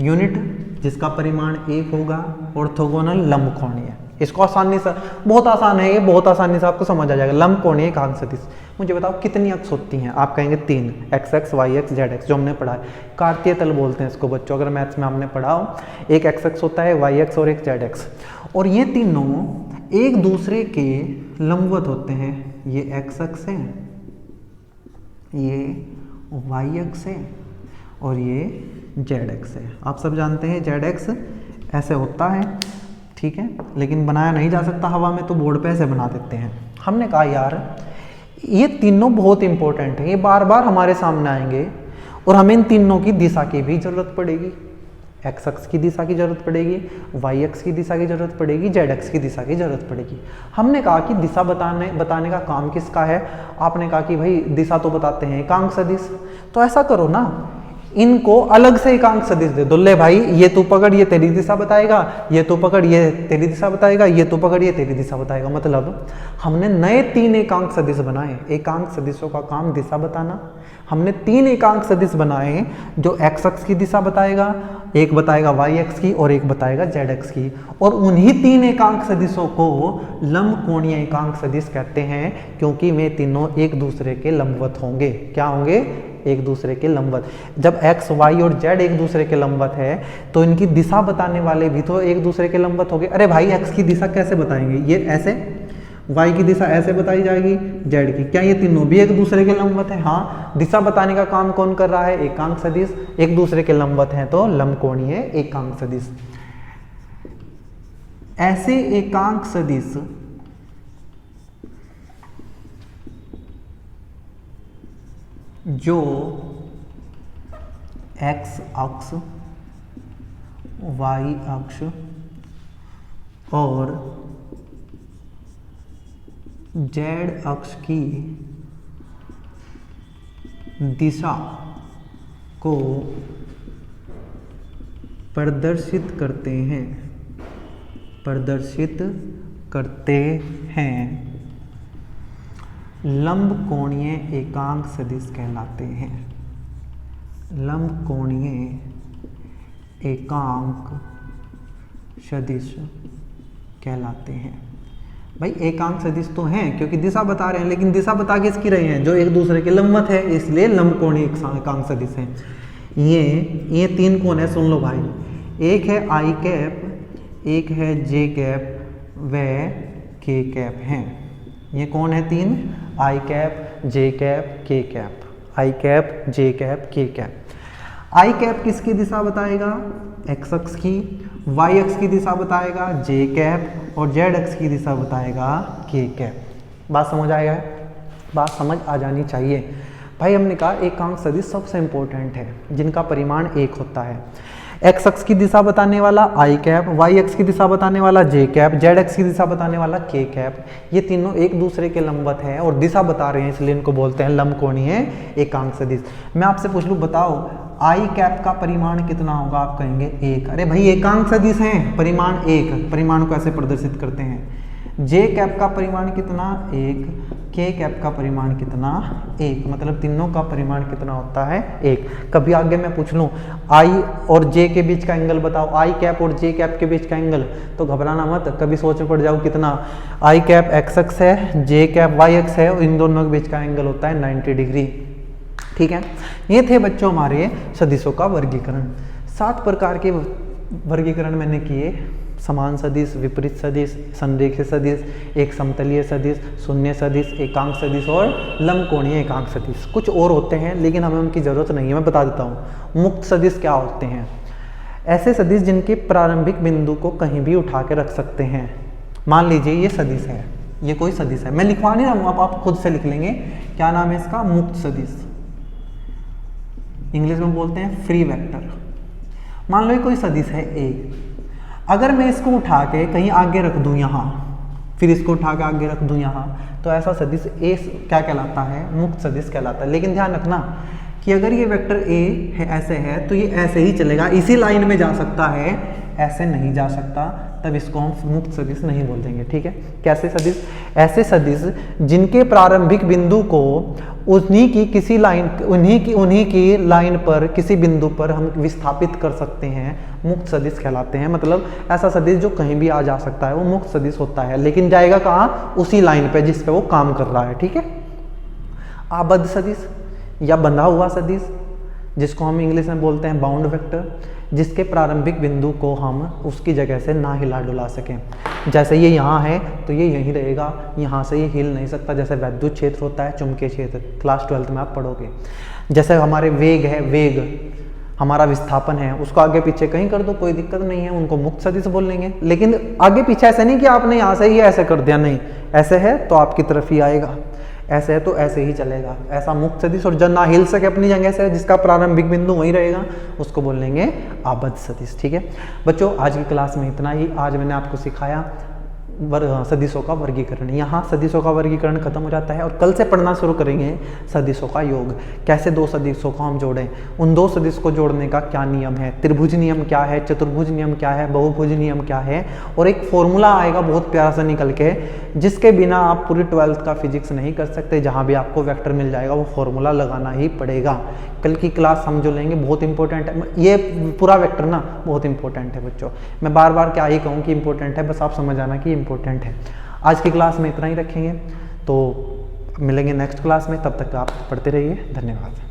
A: unit जिसका परिमाण 1 होगा, ऑर्थोगोनल लंबकोणीय। इसको आसानी से, बहुत आसान है ये, बहुत आसानी से आपको समझ आ जाएगा। लंबकोणीय एकांक सदिश। मुझे बताओ कितनी अक्ष होती हैं? आप कहेंगे 3, x, y, z, जो हमने पढ़ा है। कार्तीय तल बोलते हैं इसको बच्चों, अगर मैथ्स में हमने पढ़ा हो। एक x होता है, y और एक z, और ये तीनों एक दूसरे के लंबवत होते हैं। ये x अक्ष है, ये y अक्ष है, और ये z अक्ष है। आप सब जानते हैं z अक्ष ऐसे होता है, ठीक है, लेकिन बनाया नहीं जा सकता हवा में, तो बोर्ड पे ऐसे बना देते हैं। हमने कहा यार ये तीनों बहुत इंपॉर्टेंट है, ये बार बार हमारे सामने आएंगे, और हमें इन तीनों की दिशा की भी जरूरत पड़ेगी। एक्स अक्ष की दिशा की जरूरत पड़ेगी, वाई अक्ष की दिशा की जरूरत पड़ेगी, जेड अक्ष की दिशा की जरूरत पड़ेगी। हमने कहा कि दिशा बताने का काम किसका है? आपने कहा कि भाई दिशा तो बताते हैं एकांक सदिश, तो ऐसा करो ना, इनको अलग से एकांक सदिश दे दो। ले भाई ये तू पकड़, ये तेरी दिशा बताएगा, ये तू पकड़, ये तेरी दिशा बताएगा, ये तू पकड़, ये तेरी दिशा बताएगा। मतलब हमने नए 3 एकांक सदिश बनाए। एकांक सदिशों का काम दिशा बताना। हमने 3 एकांक सदिश बनाए, जो एक्स अक्ष की दिशा बताएगा, एक बताएगा वाई अक्ष की, और एक बताएगा जेड अक्ष की। और उन्हीं 3 एकांक सदिशों को लंबकोणीय एकांक सदिश कहते हैं, क्योंकि वे तीनों एक दूसरे के लंबवत होंगे। क्या होंगे? एक दूसरे के लंबवत। जब x, y और z एक दूसरे के लंबवत है, तो इनकी दिशा बताने वाले भी तो एक दूसरे के लंबवत होंगे। अरे भाई x की दिशा कैसे बताएंगे? ये ऐसे, y की दिशा ऐसे बताई जाएगी, z की। क्या ये तीनों भी एक दूसरे के लंबवत है? हाँ, दिशा बताने का काम कौन कर रहा है? एकांक सदिश। एक दूसरे के लंबवत हैं तो लंबकोणीय एकांक सदिश। ऐसे एकांक सदिश जो x अक्ष, y अक्ष और z अक्ष की दिशा को प्रदर्शित करते हैं, लंबकोणीय एकांक सदिश कहलाते हैं। लंबकोणीय एकांक सदिश कहलाते हैं। भाई एकांक सदिश तो हैं क्योंकि दिशा बता रहे हैं, लेकिन दिशा बता किसकी रहे हैं? जो एक दूसरे के लंबवत है, इसलिए लंबकोणीय एकांक सदिश हैं। ये 3 कौन है? सुन लो भाई, एक है आई कैप, एक है जे कैप, व के कैप हैं। ये कौन है? 3, आई कैप, जे कैप, के कैप। आई कैप, जे कैप, के कैप। आई कैप किसकी दिशा बताएगा? एक्स अक्ष की। वाई अक्ष की दिशा बताएगा जे कैप, और जेड अक्ष की दिशा बताएगा के कैप। बात समझ आएगा? बात समझ आ जानी चाहिए। भाई हमने कहा एकांक सदिश सबसे इंपॉर्टेंट है, जिनका परिमाण 1 होता है। एक्स अक्ष की दिशा बताने वाला आई कैप, वाई अक्ष की दिशा बताने वाला जे कैप, जेड अक्ष की दिशा बताने वाला के कैप। ये तीनों एक दूसरे के लंबवत हैं और दिशा बता रहे हैं, इसलिए इनको बोलते हैं लंबकोणीय एकांक सदिश। मैं आपसे पूछ लूँ, बताओ आई कैप का परिमाण कितना होगा? आप कहेंगे 1। अरे भाई एकांक सदिश हैं, परिमाण 1, परिमाण को ऐसे प्रदर्शित करते हैं। जे कैप का परिमाण कितना? 1। के कैप का परिमाण कितना? 1। मतलब तीनों का परिमाण कितना होता है? 1। कभी आगे मैं पूछ लूँ आई और जे के बीच का एंगल बताओ, आई कैप और जे कैप के बीच का एंगल, तो घबराना मत, कभी सोच में पड़ जाओ कितना। आई कैप एक्स अक्ष है, जे कैप वाई अक्ष है, और इन दोनों के बीच का एंगल होता है 90 डिग्री। ठीक है, ये थे बच्चों हमारे सदिशों का वर्गीकरण। 7 प्रकार के वर्गीकरण मैंने किए, समान सदिश, विपरीत सदिश, संरेखित सदिश, एक समतलीय सदिश, शून्य सदिश, एकांक सदिश और लंबकोणीय एकांक सदिश। कुछ और होते हैं लेकिन हमें उनकी जरूरत नहीं है, मैं बता देता हूँ। मुक्त सदिश क्या होते हैं? ऐसे सदिश जिनके प्रारंभिक बिंदु को कहीं भी उठा के रख सकते हैं। मान लीजिए ये सदिश है, ये कोई सदिश है, मैं लिखवा नहीं रहा हूँ, आप खुद से लिख लेंगे। क्या नाम है इसका? मुक्त सदिश, इंग्लिश में बोलते हैं फ्री वेक्टर। मान लो ये कोई सदिश है ए, अगर मैं इसको उठा के कहीं आगे रख दूं यहाँ, फिर इसको उठा के आगे रख दूं यहाँ, तो ऐसा सदिश ए क्या कहलाता है? मुक्त सदिश कहलाता है। लेकिन ध्यान रखना कि अगर ये वेक्टर ए है, ऐसे है, तो ये ऐसे ही चलेगा, इसी लाइन में जा सकता है, ऐसे नहीं जा सकता, तब इसको हम मुक्त सदिश नहीं बोल देंगे। ठीक है, कैसे सदिश? ऐसे सदिश जिनके प्रारंभिक बिंदु को उन्हीं की किसी लाइन, उन्हीं की लाइन पर किसी बिंदु पर हम विस्थापित कर सकते हैं, मुक्त सदिश कहलाते हैं। मतलब ऐसा सदिश जो कहीं भी आ जा सकता है वो मुक्त सदिश होता है, लेकिन जाएगा कहाँ? उसी लाइन पे जिस पे वो काम कर रहा है। ठीक है, आबद्ध सदिश या बंधा हुआ सदिश, जिसको हम इंग्लिश में बोलते हैं बाउंड वेक्टर, जिसके प्रारंभिक बिंदु को हम उसकी जगह से ना हिला डुला सकें। जैसे ये यहाँ है तो ये यहीं रहेगा, यहाँ से ये हिल नहीं सकता। जैसे वैद्युत क्षेत्र होता है, चुंबकीय क्षेत्र, क्लास 12th में आप पढ़ोगे। जैसे हमारे वेग है, वेग हमारा विस्थापन है, उसको आगे पीछे कहीं कर दो, कोई दिक्कत नहीं है, उनको मुक्त सदिश बोल लेंगे। लेकिन आगे पीछे ऐसे नहीं कि आपने यहाँ से ही ऐसे कर दिया, नहीं, ऐसे है तो आपकी तरफ ही आएगा, ऐसे है तो ऐसे ही चलेगा, ऐसा मुक्त सदिश। और जब ना हिल सके अपनी जगह से, जिसका प्रारंभिक बिंदु वहीं रहेगा, उसको बोल लेंगे आबद्ध सदिश। ठीक है बच्चों, आज की क्लास में इतना ही। आज मैंने आपको सिखाया सदिशों का वर्गीकरण। यहाँ सदिशों का वर्गीकरण खत्म हो जाता है और कल से पढ़ना शुरू करेंगे सदिशों का योग। कैसे दो सदिशों को हम जोड़ें, उन दो सदिश को जोड़ने का क्या नियम है, त्रिभुज नियम क्या है, चतुर्भुज नियम क्या है, बहुभुज नियम क्या है, और एक फॉर्मूला आएगा बहुत प्यारा सा निकल के, जिसके बिना आप पूरी 12th का फिजिक्स नहीं कर सकते। जहाँ भी आपको वेक्टर मिल जाएगा वो फॉर्मूला लगाना ही पड़ेगा। कल की क्लास हम जो लेंगे बहुत इंपॉर्टेंट है, ये पूरा वेक्टर ना बहुत इंपॉर्टेंट है बच्चों। मैं बार बार क्या ही कहूँ कि इंपॉर्टेंट है, बस आप समझ आना कि इंपॉर्टेंट है। आज की क्लास में इतना ही रखेंगे, तो मिलेंगे नेक्स्ट क्लास में, तब तक आप पढ़ते रहिए। धन्यवाद।